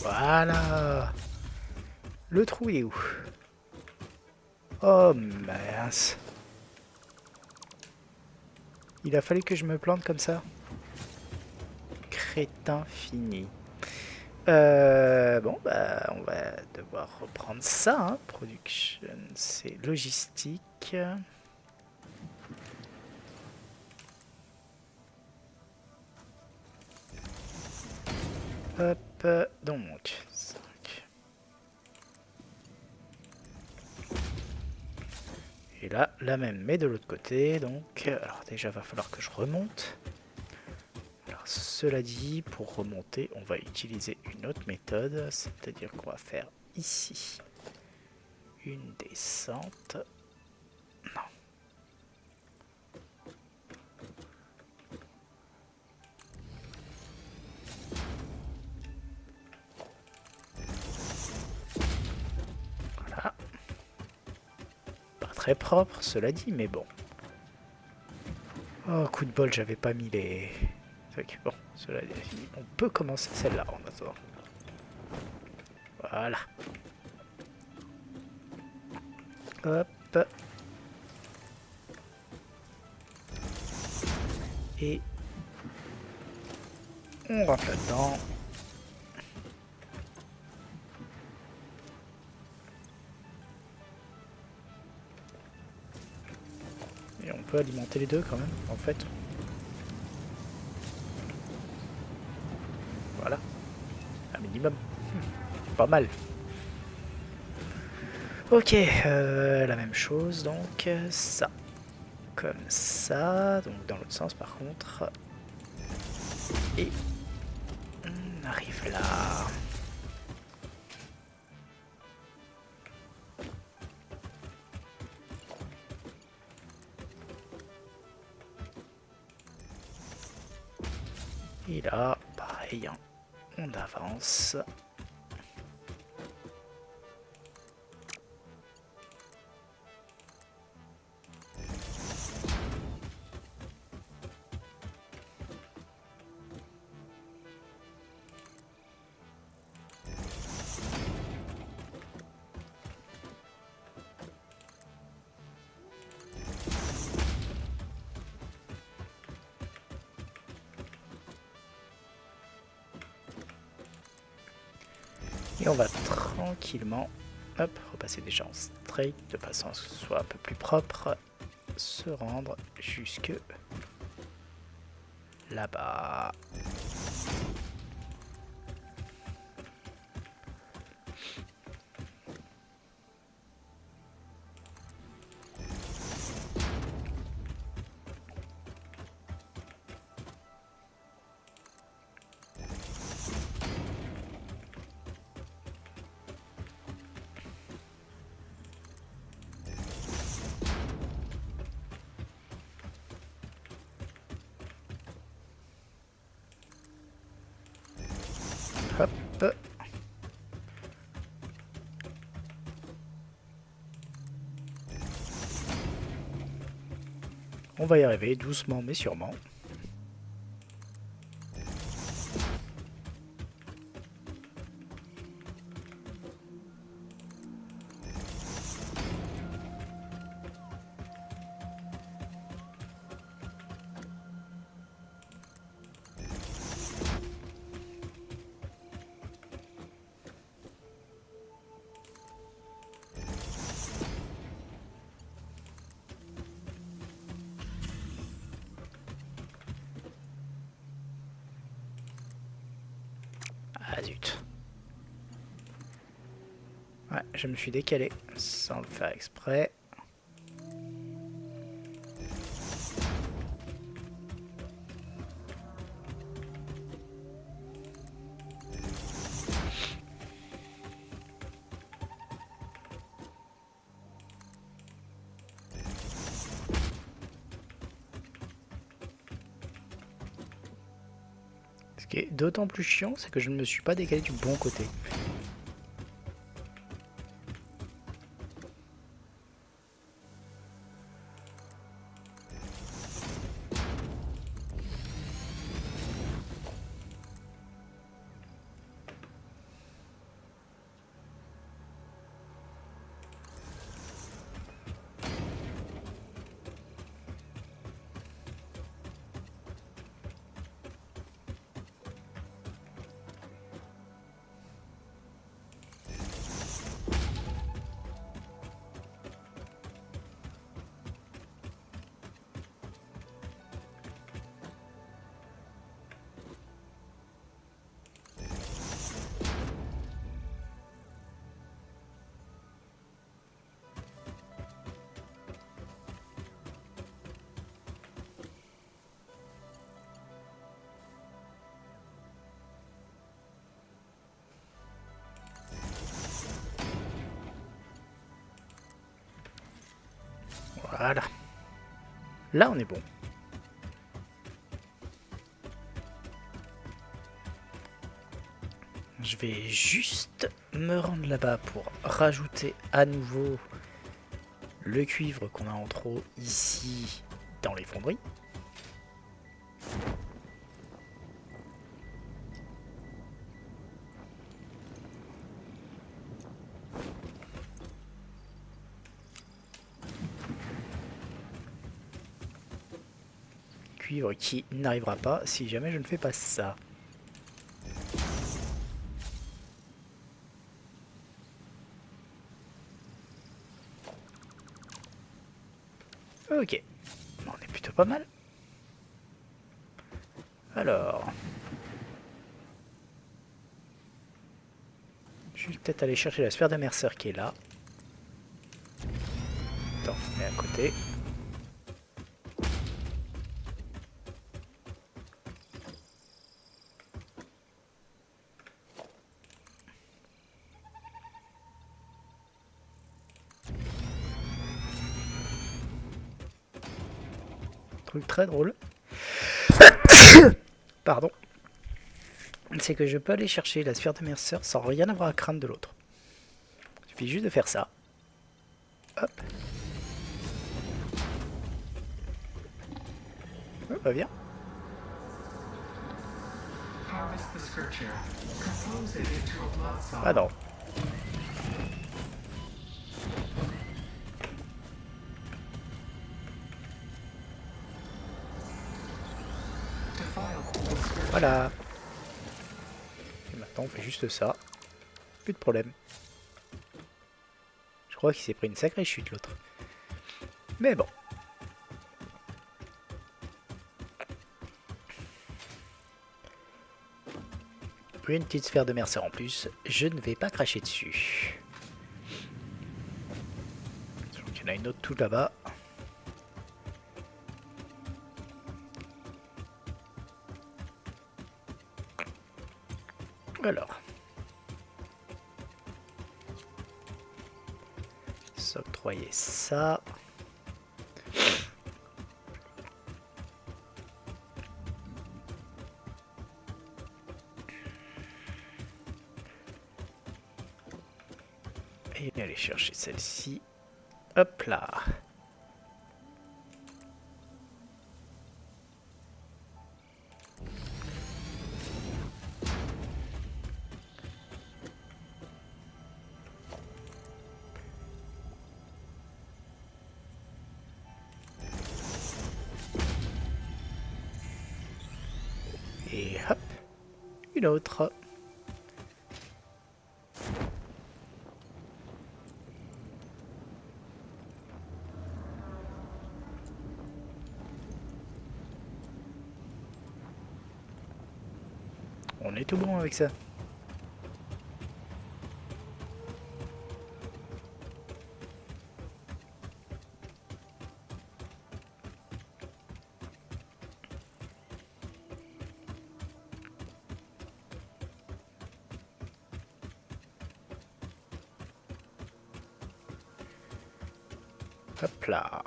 Voilà. Le trou est où? Oh mince. Il a fallu que je me plante comme ça. Crétin fini. Bon, bah, on va devoir reprendre ça. Hein. Production, c'est logistique. Hop, donc, 5. Et là, la même, mais de l'autre côté. Donc, alors déjà, va falloir que je remonte. Alors, cela dit, pour remonter, on va utiliser une autre méthode. C'est-à-dire qu'on va faire ici une descente. Non. Voilà. Pas très propre, cela dit, mais bon. Oh, coup de bol, j'avais pas mis les trucs. Bon, cela dit, on peut commencer celle-là en attendant. Voilà. Hop. Et On rentre là-dedans. Et on peut alimenter les deux quand même, en fait. Voilà. Un minimum. Pas mal. Ok, la même chose, donc ça. Comme ça, donc dans l'autre sens par contre. Et on arrive là. Et là, pareil, hein, on avance. Et on va tranquillement, hop, repasser déjà en straight de façon à ce que ce soit un peu plus propre, se rendre jusque là-bas. Hop. On va y arriver doucement mais sûrement. Ah zut. Ouais, je me suis décalé sans le faire exprès. Ce qui est d'autant plus chiant, c'est que je ne me suis pas décalé du bon côté. Voilà. Là, on est bon. Je vais juste me rendre là-bas pour rajouter à nouveau le cuivre qu'on a en trop ici dans les fonderies. Cuivre qui n'arrivera pas si jamais je ne fais pas ça. Ok. On est plutôt pas mal. Alors... Je vais peut-être aller chercher la sphère de Mercer qui est là. Attends, on est à côté. Truc très drôle. Pardon. C'est que je peux aller chercher la sphère de Mercer sans rien avoir à craindre de l'autre. Il suffit juste de faire ça. Hop. Oh, bah bien. Ah non. Voilà. Et maintenant on fait juste ça. Plus de problème. Je crois qu'il s'est pris une sacrée chute l'autre. Mais bon. Une petite sphère de Mercer en plus. Je ne vais pas cracher dessus. Je crois qu'il y en a une autre tout là-bas. Alors. S'octroyer ça. Et aller chercher celle-ci. Hop là. Et hop. Une autre. On est tout bon avec ça. Hop là.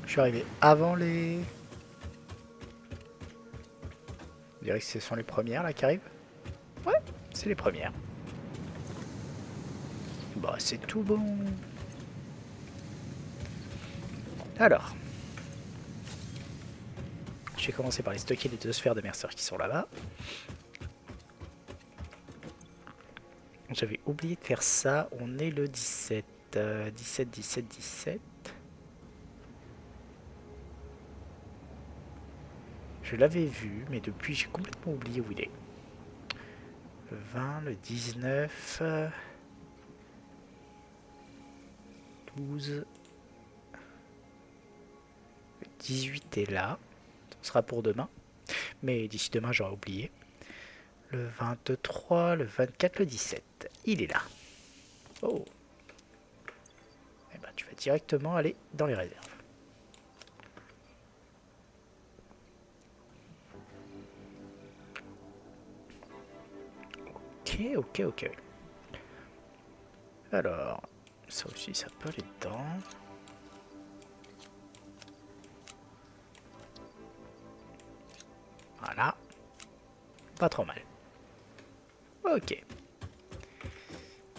Je suis arrivé avant les... On dirait que ce sont les premières là qui arrivent. Ouais, c'est les premières. Bah c'est tout bon. Alors. Je vais commencer par les stocker les 2 sphères de Mercer qui sont là-bas. J'avais oublié de faire ça. On est le 17. 17, 17, 17. Je l'avais vu, mais depuis j'ai complètement oublié où il est. Le 20, le 19, 12, le 18 est là. Ce sera pour demain. Mais d'ici demain, j'aurai oublié. Le 23, le 24, le 17. Il est là. Oh. Eh ben, tu vas directement aller dans les réserves. Ok, ok, ok. Alors, ça aussi, ça peut aller dedans. Voilà. Pas trop mal. Ok.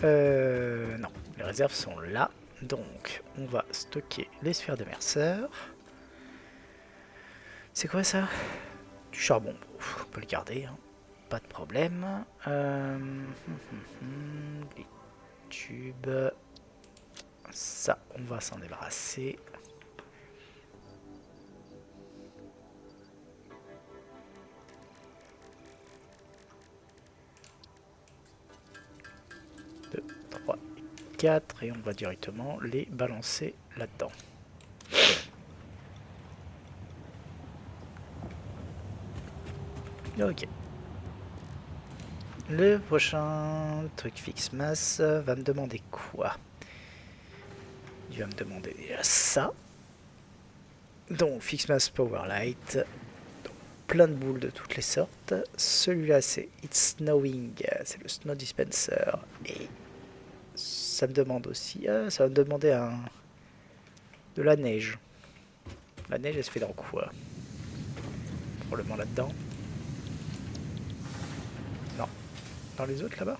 Non, les réserves sont là. Donc, on va stocker les sphères de Mercer. C'est quoi ça? Du charbon. On peut le garder, hein. Pas de problème. Les tubes. Ça, on va s'en débarrasser. 4 et on va directement les balancer là-dedans. Ok. Le prochain truc fixe masse va me demander quoi? Il va me demander déjà ça. Donc fixe mass power light. Donc, plein de boules de toutes les sortes. Celui-là c'est It's Snowing, c'est le snow dispenser. Et ça me demande aussi, ça va me demander de la neige. La neige elle se fait dans quoi? Probablement là-dedans. Non. Dans les autres là-bas?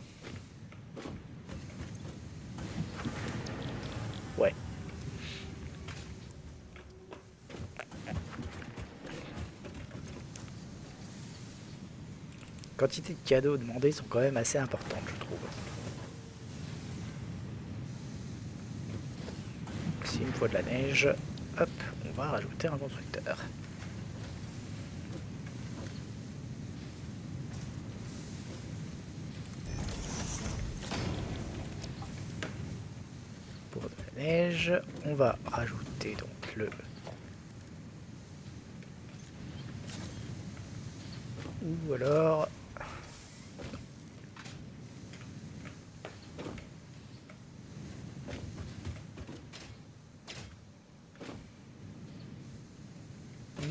Ouais. Quantité de cadeaux demandés sont quand même assez importantes, je trouve. S'il me faut de la neige, hop, on va rajouter un constructeur. Pour de la neige, on va rajouter donc le... Ou alors...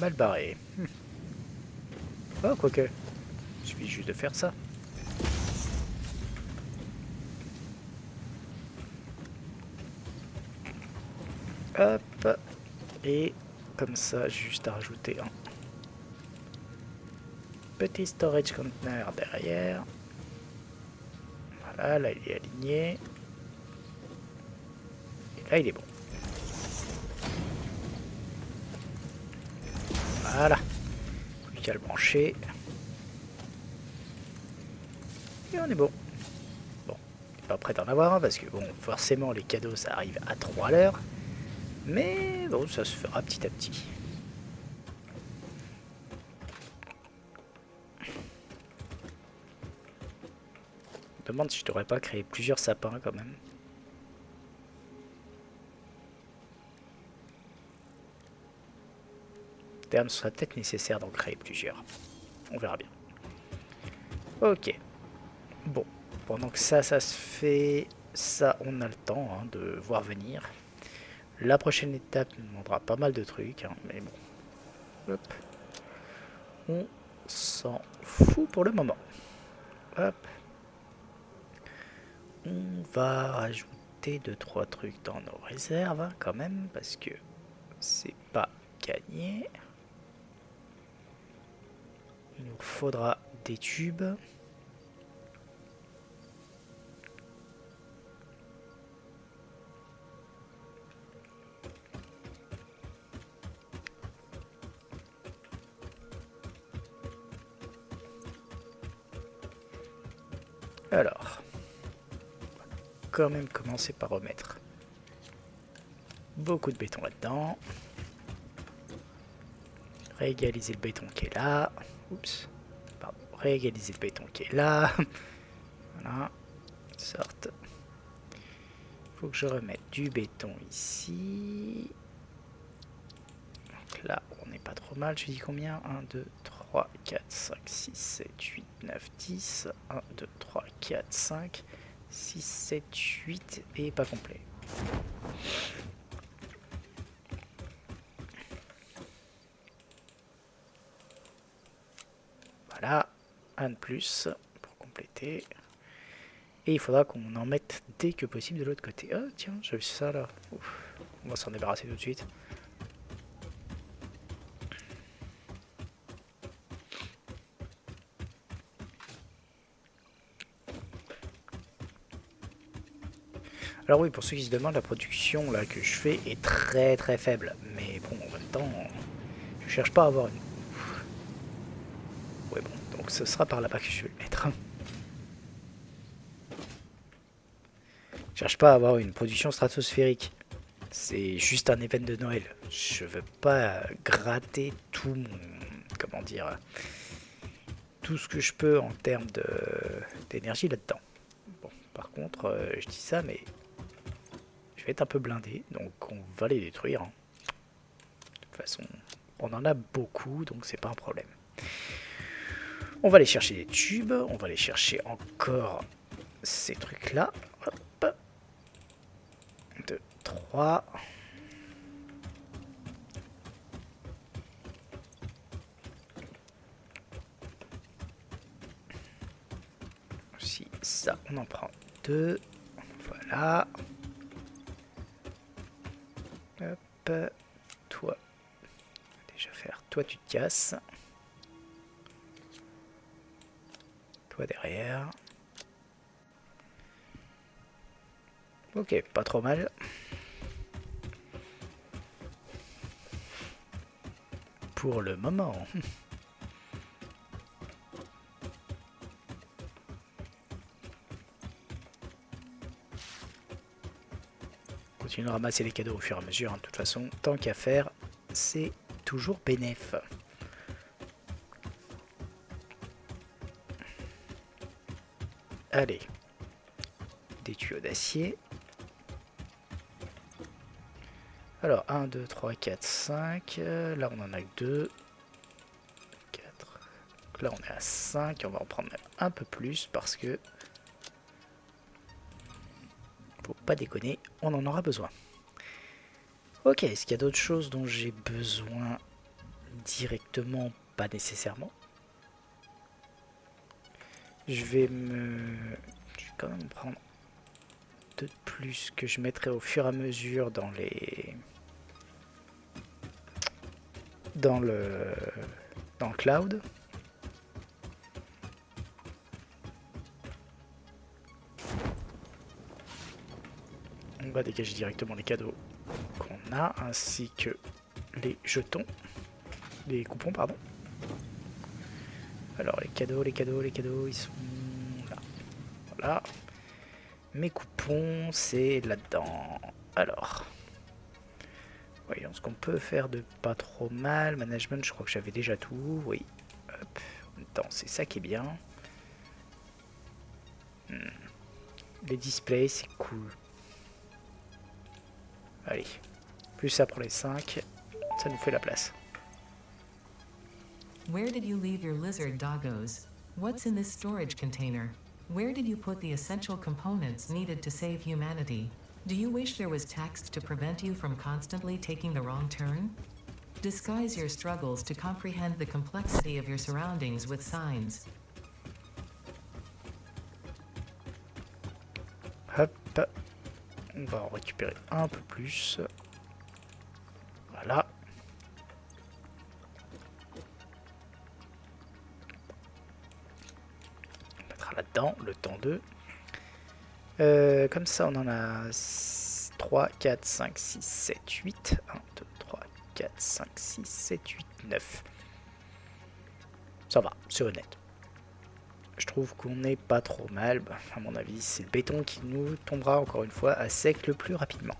Mal barré. Oh, quoique. Il suffit juste de faire ça. Hop. Et comme ça, juste à rajouter un petit storage container derrière. Voilà, là il est aligné. Et là il est bon. Voilà. Plus qu'à le brancher. Et on est bon. Bon, pas prêt d'en avoir un parce que bon, forcément les cadeaux ça arrive à 3 à l'heure. Mais bon, ça se fera petit à petit. Je me demande si je devrais pas créer plusieurs sapins quand même. À terme, ce sera peut-être nécessaire d'en créer plusieurs. On verra bien. Ok. Bon, pendant que ça se fait, ça, on a le temps de voir venir. La prochaine étape nous demandera pas mal de trucs, mais bon. Hop. On s'en fout pour le moment. Hop. On va rajouter 2-3 trucs dans nos réserves, quand même, parce que c'est pas gagné. Il nous faudra des tubes. Alors, on va quand même commencer par remettre beaucoup de béton là-dedans. Réégaliser le béton qui est là. Oups. Pardon. Réégaliser le béton qui est là. Voilà. Sorte. Faut que je remette du béton ici. Donc là, on n'est pas trop mal. Je dis combien? 1, 2, 3, 4, 5, 6, 7, 8, 9, 10. 1, 2, 3, 4, 5, 6, 7, 8 et pas complet. Voilà, un de plus pour compléter. Et il faudra qu'on en mette dès que possible de l'autre côté. Ah tiens, j'ai vu ça là. Ouf. On va s'en débarrasser tout de suite. Alors oui, pour ceux qui se demandent, la production là que je fais est très très faible. Mais bon, en même temps, je cherche pas à avoir une... Ouais bon, donc ce sera par là-bas que je vais le mettre. Je cherche pas à avoir une production stratosphérique. C'est juste un événement de Noël. Je veux pas gratter tout mon... Comment dire... Tout ce que je peux en termes d'énergie là-dedans. Bon, par contre, je dis ça, mais qui va être un peu blindé, donc on va les détruire. Hein. De toute façon, on en a beaucoup, donc c'est pas un problème. On va aller chercher des tubes, on va aller chercher encore ces trucs-là. Hop. 2, 3. Si, ça, on en prend 2. Voilà. Hop. Toi, déjà faire. Toi, tu te casses. Toi derrière. Ok, pas trop mal. Pour le moment. Continue de ramasser les cadeaux au fur et à mesure. Hein. De toute façon, tant qu'à faire, c'est toujours bénéf. Allez. Des tuyaux d'acier. Alors, 1, 2, 3, 4, 5. Là, on en a que 2. 4. Là, on est à 5. On va en prendre même un peu plus parce que... Faut pas déconner, on en aura besoin. Ok, est-ce qu'il y a d'autres choses dont j'ai besoin directement? Pas nécessairement. Je vais quand même prendre 2 de plus que je mettrai au fur et à mesure dans les... Dans le cloud. On va dégager directement les cadeaux qu'on a, ainsi que les jetons. Les coupons, pardon. Alors, les cadeaux, ils sont là. Voilà. Mes coupons, c'est là-dedans. Alors, voyons ce qu'on peut faire de pas trop mal. Management, je crois que j'avais déjà tout. Oui. Hop. En même temps, c'est ça qui est bien. Les displays, c'est cool. Allez. Plus ça pour les 5. Ça nous fait la place. Where did you leave your lizard doggos? What's in this storage container? Where did you put the essential components needed to save humanity? Do you wish there was text to prevent you from constantly taking the wrong turn? Disguise your struggles to comprehend the complexity of your surroundings with signs. Hop. On va en récupérer un peu plus. Voilà. On mettra là-dedans le temps 2. Comme ça, on en a 3, 4, 5, 6, 7, 8. 1, 2, 3, 4, 5, 6, 7, 8, 9. Ça va, c'est honnête. Je trouve qu'on n'est pas trop mal. Bah, à mon avis, c'est le béton qui nous tombera encore une fois à sec le plus rapidement.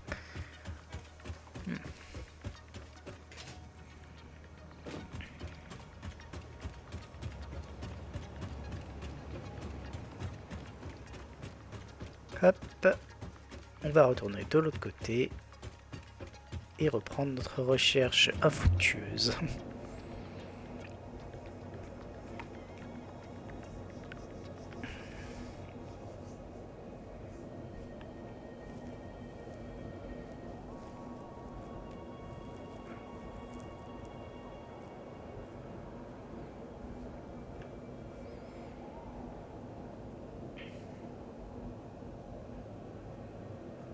Hop. On va retourner de l'autre côté et reprendre notre recherche infructueuse.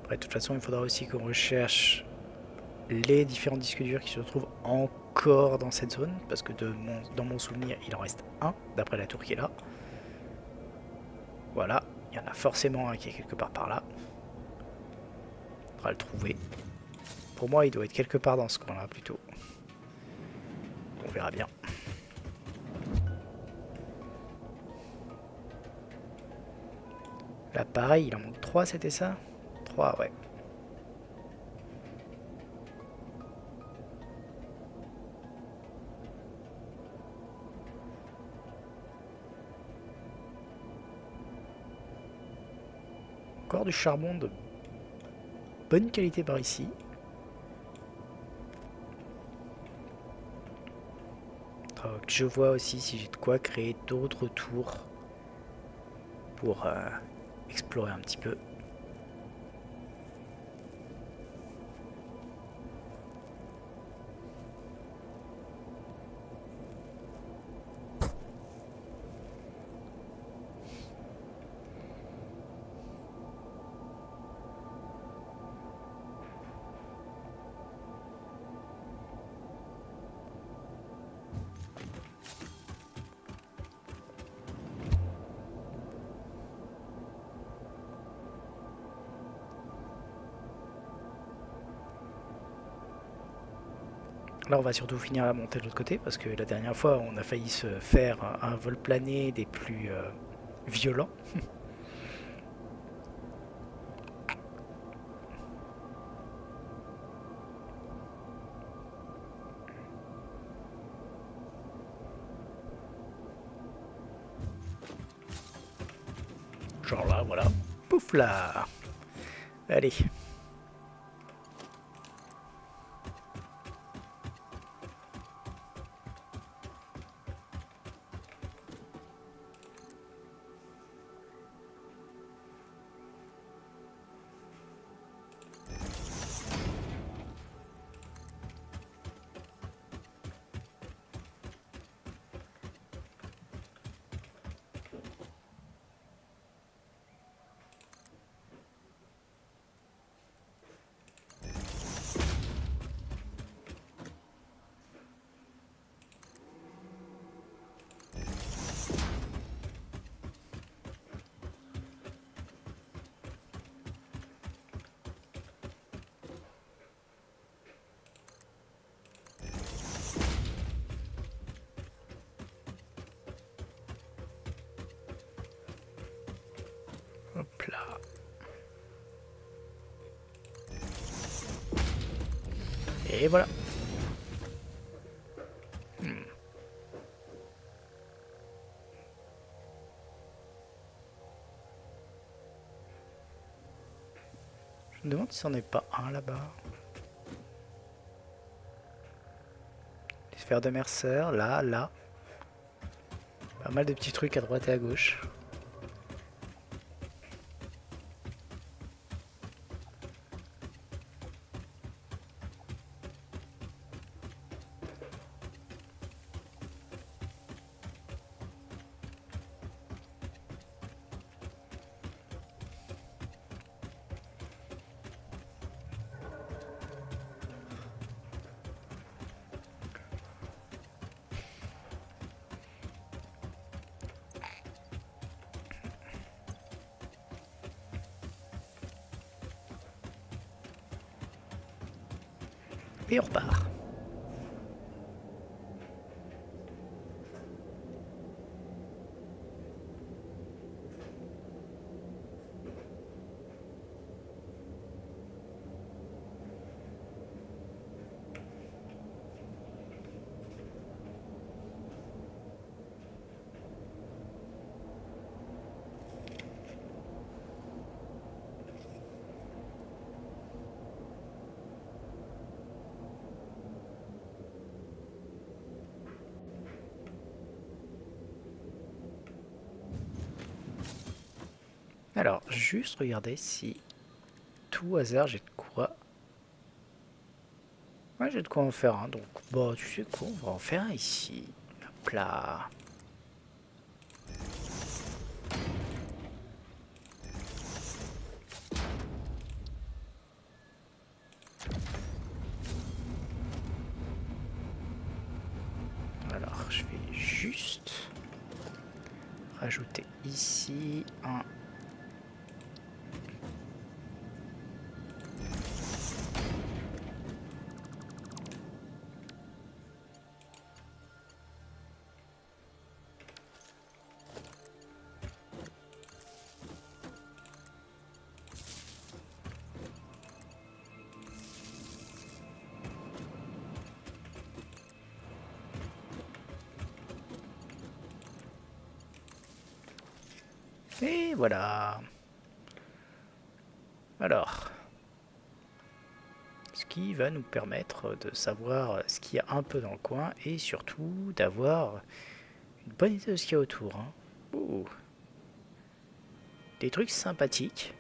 Après, de toute façon, il faudra aussi qu'on recherche les différents disques durs qui se trouvent encore dans cette zone, parce que dans mon souvenir, il en reste un, d'après la tour qui est là. Voilà, il y en a forcément un qui est quelque part par là. Il faudra le trouver. Pour moi, il doit être quelque part dans ce coin-là, plutôt. On verra bien. Là, pareil, il en manque 3, c'était ça? 3, ouais. Encore du charbon de bonne qualité par ici. Donc, je vois aussi si j'ai de quoi créer d'autres tours pour explorer un petit peu. Là, on va surtout finir la montée de l'autre côté parce que la dernière fois, on a failli se faire un vol plané des plus violents. Genre là, voilà. Pouf là. Allez. Hop là. Et voilà. Je me demande si c'en est pas un là-bas. Les sphères de Mercer, là, là. Pas mal de petits trucs à droite et à gauche. Et on repart. Alors, juste regarder si tout hasard j'ai de quoi. Ouais, j'ai de quoi en faire un. Donc, bah, tu sais quoi, on va en faire un ici. Hop là. Alors, je vais juste rajouter ici un. Et voilà. Alors, Ce qui va nous permettre de savoir ce qu'il y a un peu dans le coin et surtout d'avoir une bonne idée de ce qu'il y a autour. Hein. Ouh. Des trucs sympathiques.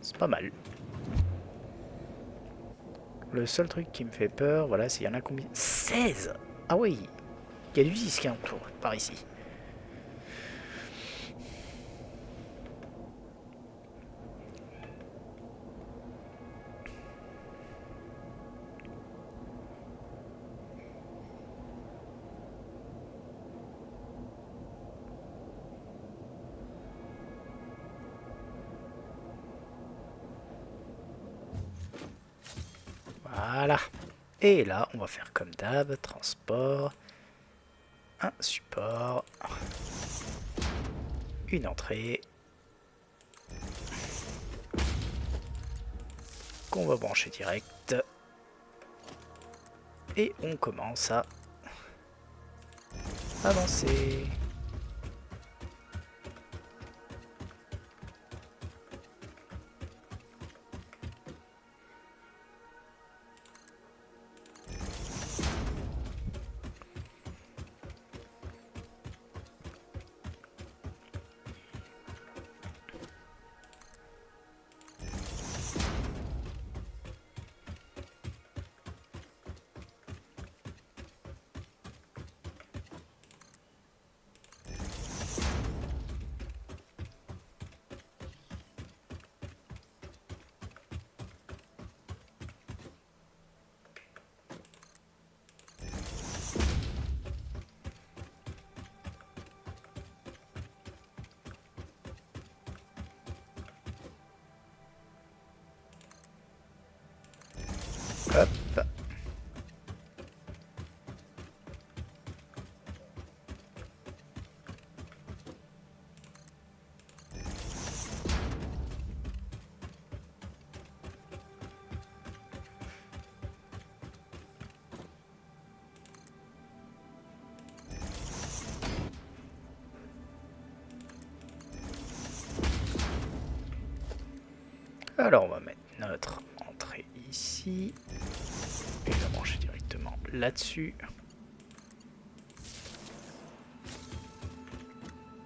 C'est pas mal. Le seul truc qui me fait peur, voilà, c'est qu'il y en a combien 16. Ah oui, il y a du disque hein, autour, par ici. Voilà. Et là, on va faire comme d'hab, transport, un support, une entrée, qu'on va brancher direct. Et on commence à avancer. Hop. Alors on va mettre notre entrée ici. Et la brancher directement là-dessus.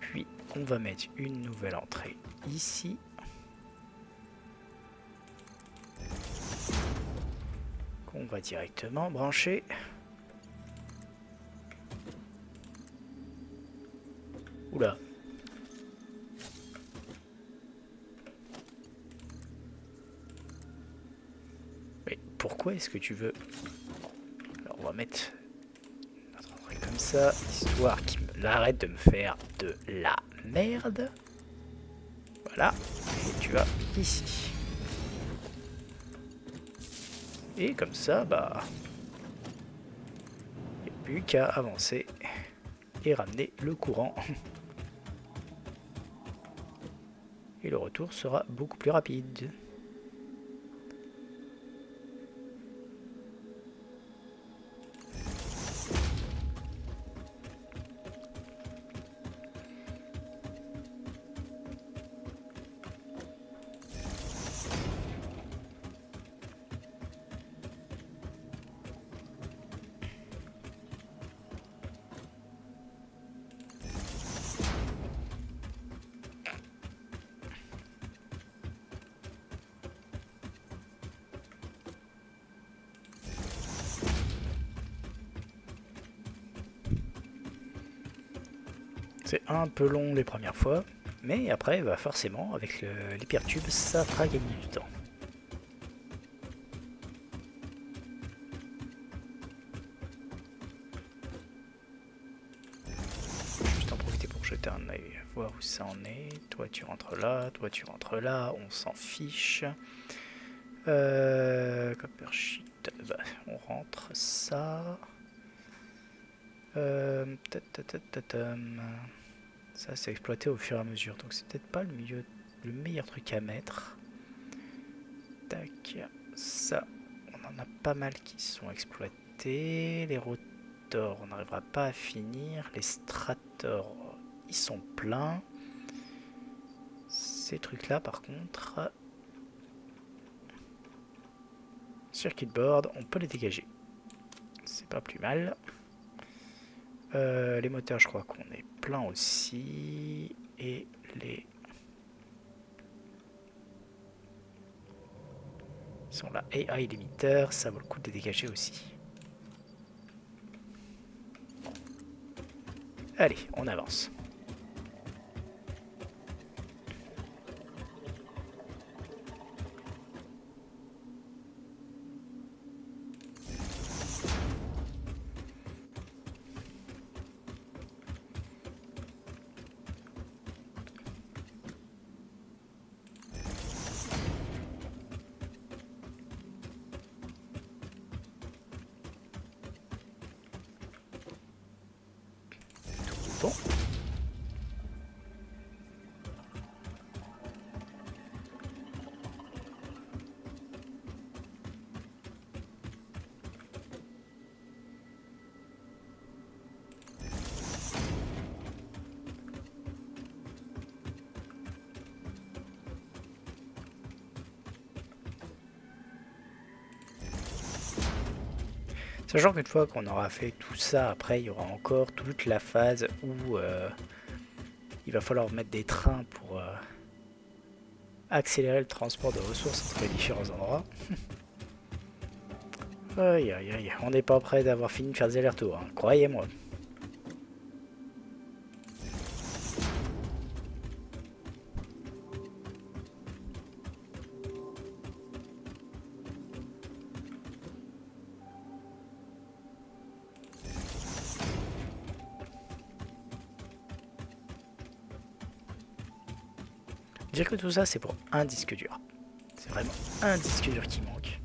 Puis on va mettre une nouvelle entrée ici. Qu'on va directement brancher. Oula. Mais pourquoi est-ce que tu veux... Alors on va mettre notre entrée comme ça, histoire qu'il arrête de me faire de la merde. Voilà. Et tu vas ici. Et comme ça, bah... il n'y a plus qu'à avancer et ramener le courant. Et le retour sera beaucoup plus rapide. C'est un peu long les premières fois, mais après, bah forcément, avec l'hypertube, ça fera gagner du temps. Juste en profiter pour jeter un œil, voir où ça en est. Toi tu rentres là, toi tu rentres là, on s'en fiche. Copper sheet, bah, on rentre ça. Ça c'est exploité au fur et à mesure, donc c'est peut-être pas le meilleur truc à mettre. Tac, ça, on en a pas mal qui sont exploités. Les rotors, on n'arrivera pas à finir. Les strators, ils sont pleins. Ces trucs là par contre, Circuit board, on peut les dégager. C'est pas plus mal. Les moteurs, je crois qu'on est plein aussi. Et les... Ils sont là. AI limiteurs, ça vaut le coup de les dégager aussi. Allez, on avance. Bon. Sachant qu'une fois qu'on aura fait tout ça, après il y aura encore toute la phase où il va falloir mettre des trains pour accélérer le transport de ressources entre les différents endroits. Aïe aïe aïe, on n'est pas prêt d'avoir fini de faire des allers-retours, hein, croyez-moi. Dire que tout ça c'est pour un disque dur. C'est vraiment un disque dur qui manque.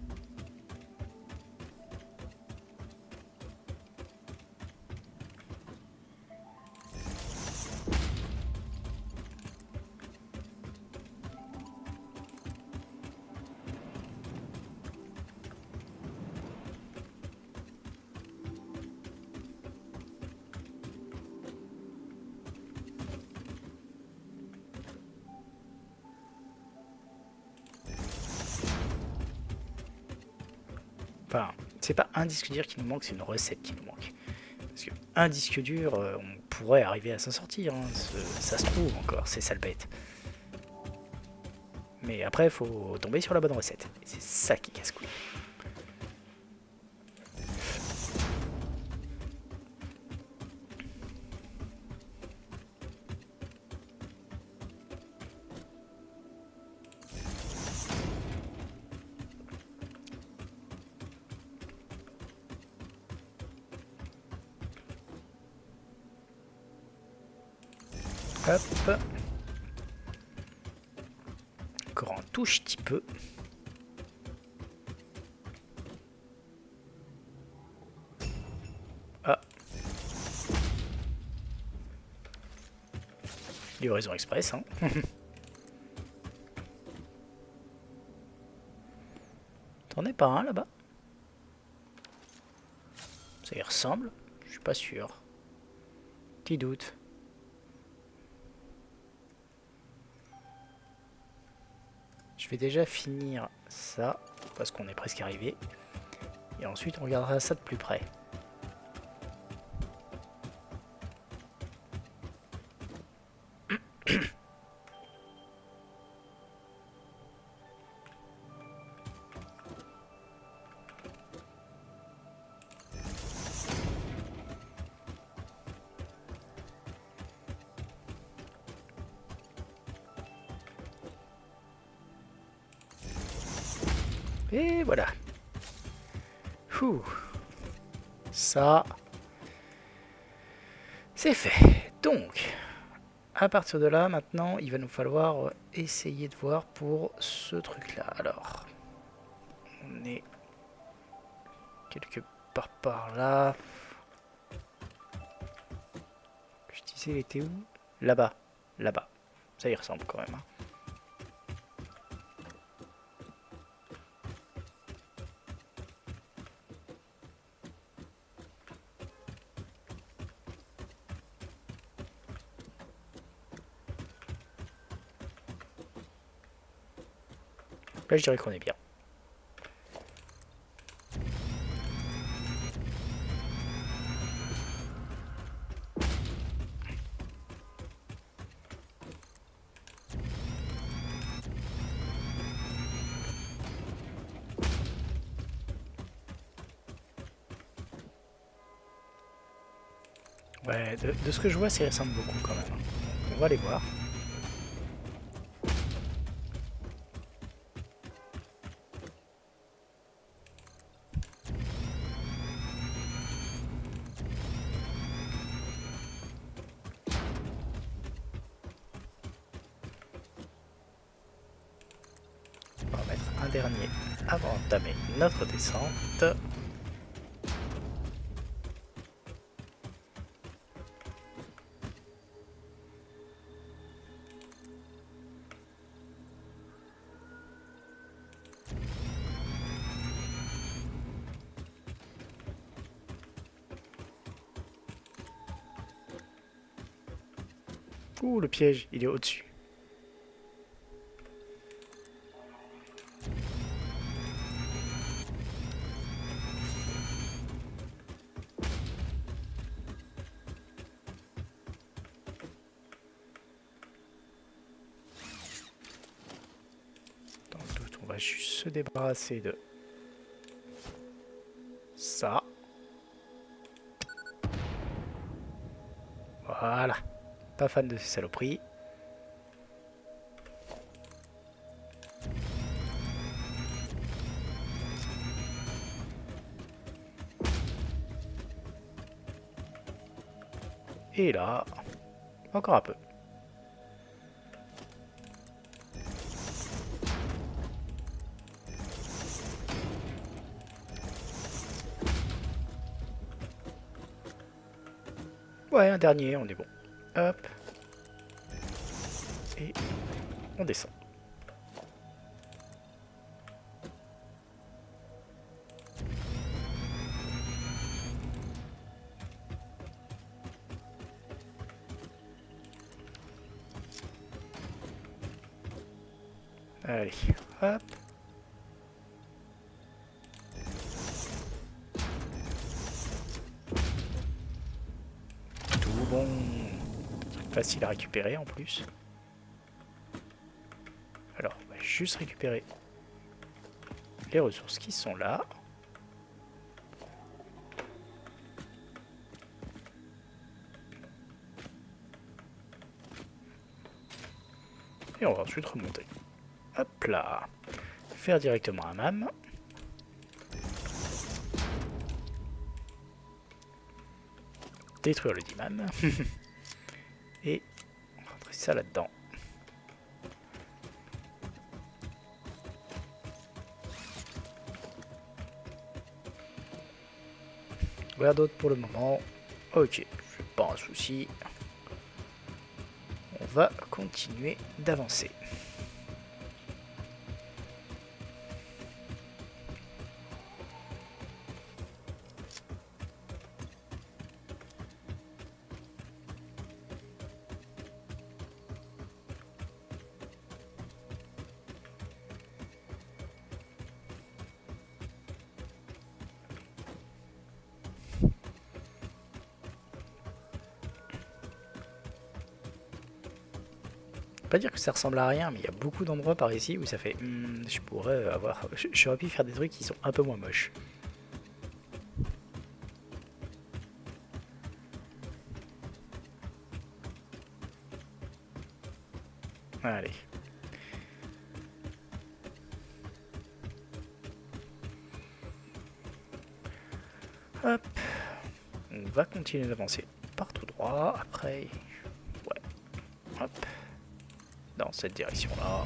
Enfin, c'est pas un disque dur qui nous manque, c'est une recette qui nous manque. Parce qu'un disque dur, on pourrait arriver à s'en sortir, hein, ça se trouve encore, c'est ça le bête. Mais après, il faut tomber sur la bonne recette. Et c'est ça qui casse couille. Hop. Encore un touche petit peu. Ah. Livraison express, hein. T'en es pas un là-bas? Ça y ressemble? Je suis pas sûr. Petit doute. Je vais déjà finir ça, parce qu'on est presque arrivé. Et ensuite, on regardera ça de plus près. Et voilà. Ouh. Ça, c'est fait. Donc, à partir de là, maintenant, il va nous falloir essayer de voir pour ce truc-là. Alors, on est quelque part par là. Je disais, il était où? Là-bas. Là-bas. Ça y ressemble quand même. Hein. Là, je dirais qu'on est bien. Ouais, de ce que je vois, ça ressemble beaucoup quand même. On va aller voir. On va en mettre un dernier avant d'entamer notre descente. Ouh, le piège, il est au-dessus. Dans le doute, on va juste se débarrasser de ça. Voilà. Pas fan de ces saloperies. Et là, encore un peu. Ouais, un dernier, on est bon. Hop. Et on descend. Allez, hop. Tout bon. Facile à récupérer en plus. Alors, on va juste récupérer les ressources qui sont là. Et on va ensuite remonter. Hop là. Faire directement un MAM. Détruire le dimam. Et rentrer ça là-dedans. Rien d'autre pour le moment. Ok, c'est pas un souci. On va continuer d'avancer. Pas dire que ça ressemble à rien, mais il y a beaucoup d'endroits par ici où ça fait je pourrais avoir. J'aurais pu faire des trucs qui sont un peu moins moches. Allez. Hop. On va continuer d'avancer par tout droit. Après. Ouais. Hop. Dans cette direction-là.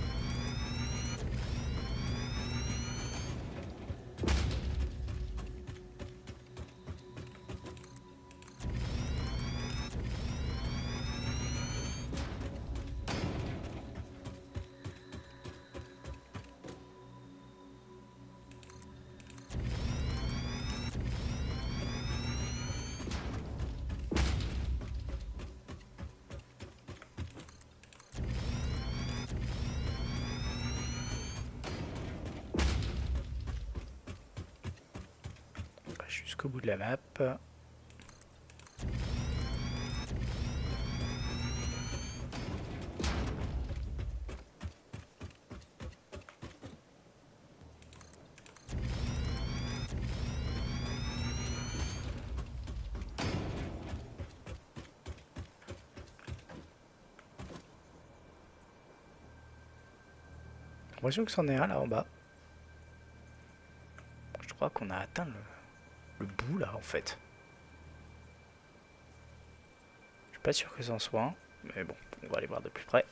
Jusqu'au bout de la map. l'impression que c'en est un là en bas. Je crois qu'on a atteint le bout là en fait. Je suis pas sûr que c'en soit un, mais bon, on va aller voir de plus près.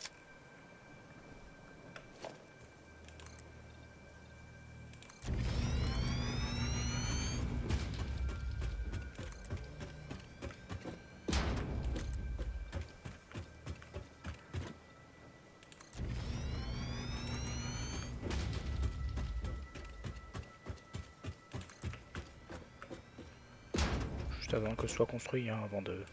Juste avant que ce soit construit, hein, avant de...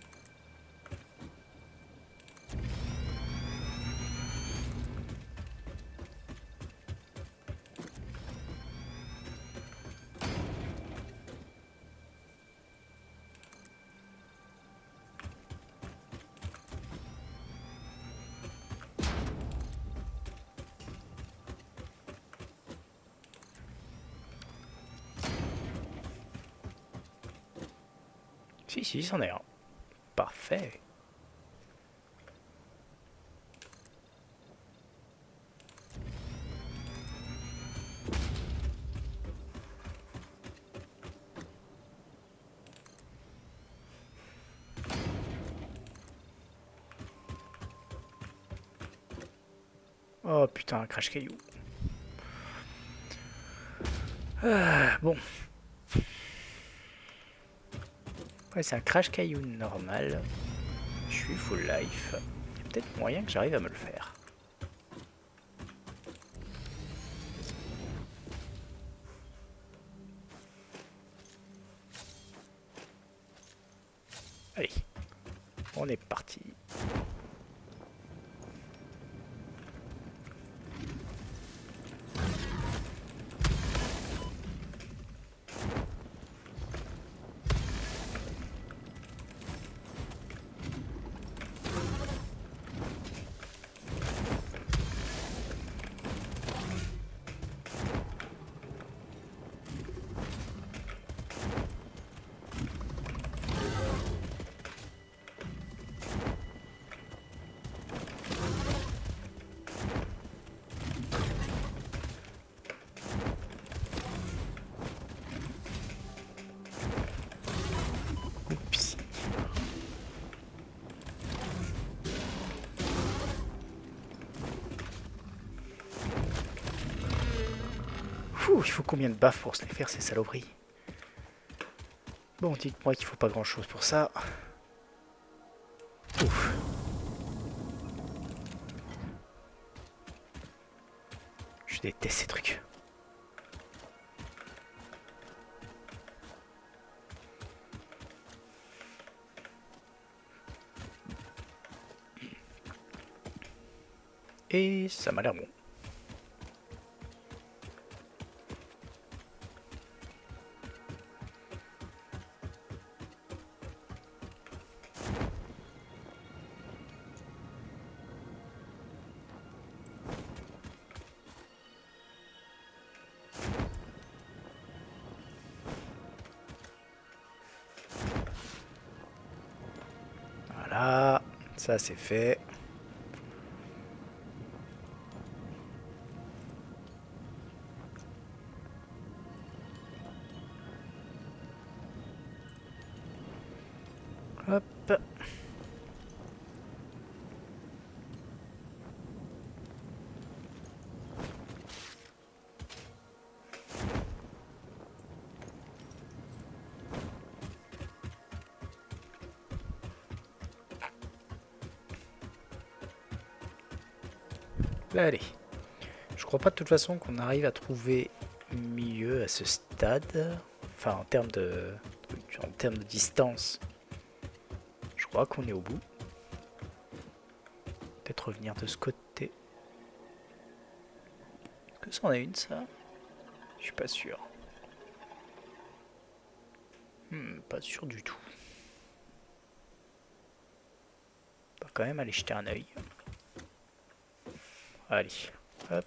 Si, c'en est un. Parfait. Oh putain, un crash caillou. Bon. Ouais, c'est un crash caillou normal. Je suis full life. Il y a peut-être moyen que j'arrive à me le faire. Allez, on est parti. Oups. Ouh, il faut combien de baffes pour se les faire ces saloperies? Bon, dites-moi qu'il faut pas grand chose pour ça. Ouf. Je déteste ces trucs. Et ça m'a l'air bon. Voilà, ça c'est fait. Hop. Allez. Je crois pas de toute façon qu'on arrive à trouver mieux à ce stade. Enfin, en termes de distance. Je crois qu'on est au bout. Peut-être revenir de ce côté. Est-ce que ça en est une, ça? Je suis pas sûr. Pas sûr du tout. On va quand même aller jeter un œil. Allez, hop.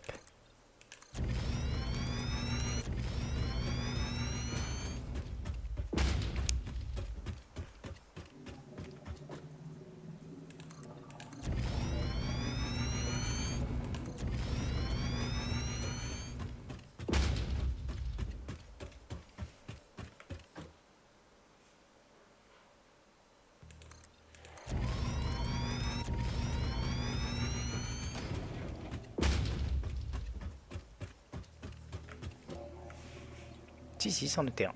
Si, c'en était un.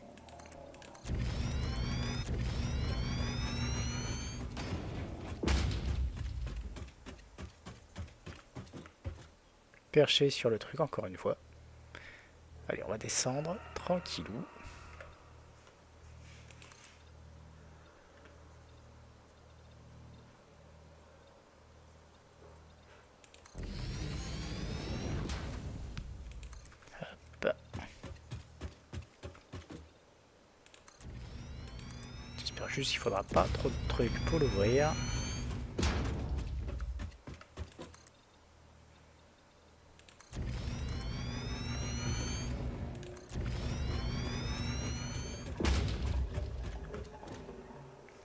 Perché sur le truc encore une fois. Allez, on va descendre tranquillou. Hop. J'espère juste qu'il faudra pas trop de trucs pour l'ouvrir.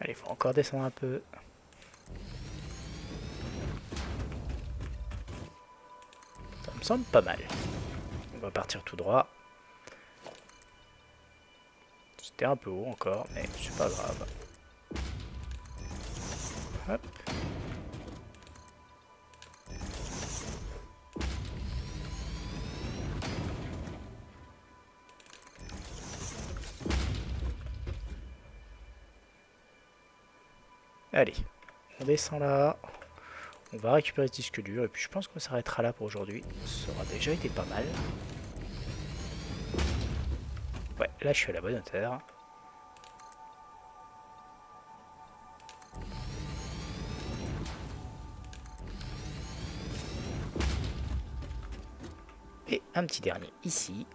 Allez, il faut encore descendre un peu. Ça me semble pas mal. On va partir tout droit. C'était un peu haut encore, mais c'est pas grave. Hop. Allez, on descend là. On va récupérer ce disque dur et puis je pense qu'on s'arrêtera là pour aujourd'hui. Ça aura déjà été pas mal. Ouais, là je suis à la bonne hauteur. Et un petit dernier ici.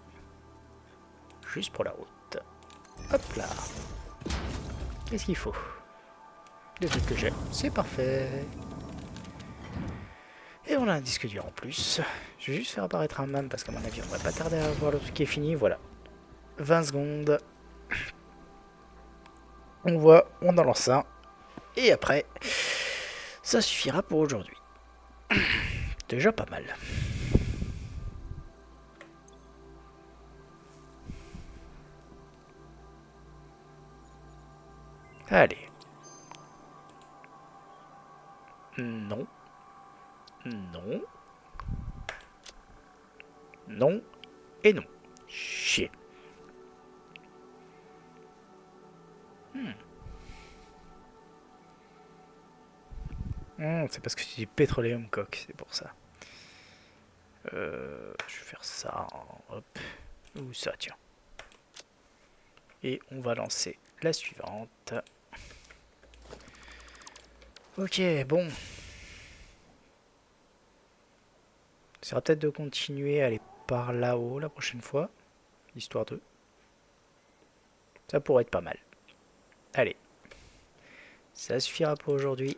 Juste pour la route. Hop là. Qu'est-ce qu'il faut? Le truc que j'ai. C'est parfait. Et on a un disque dur en plus. Je vais juste faire apparaître un MAM parce qu'à mon avis on va pas tarder à voir le truc qui est fini. Voilà. 20 secondes. On voit, on en lance un. Et après, ça suffira pour aujourd'hui. Déjà pas mal. Allez. Non. Non. Non. Et non. Chier. C'est parce que tu dis pétroleum coque, c'est pour ça. Je vais faire ça. Hop. Ou ça, tiens. Et on va lancer la suivante. Ok, bon. Ça sera peut-être de continuer à aller par là-haut la prochaine fois. Histoire de... Ça pourrait être pas mal. Allez. Ça suffira pour aujourd'hui.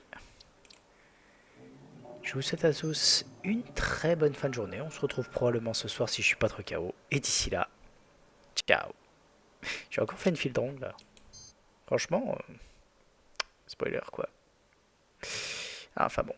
Je vous souhaite à tous une très bonne fin de journée. On se retrouve probablement ce soir si je suis pas trop KO. Et d'ici là, ciao. J'ai encore fait une file de ronde là. Franchement, spoiler quoi. Enfin bon.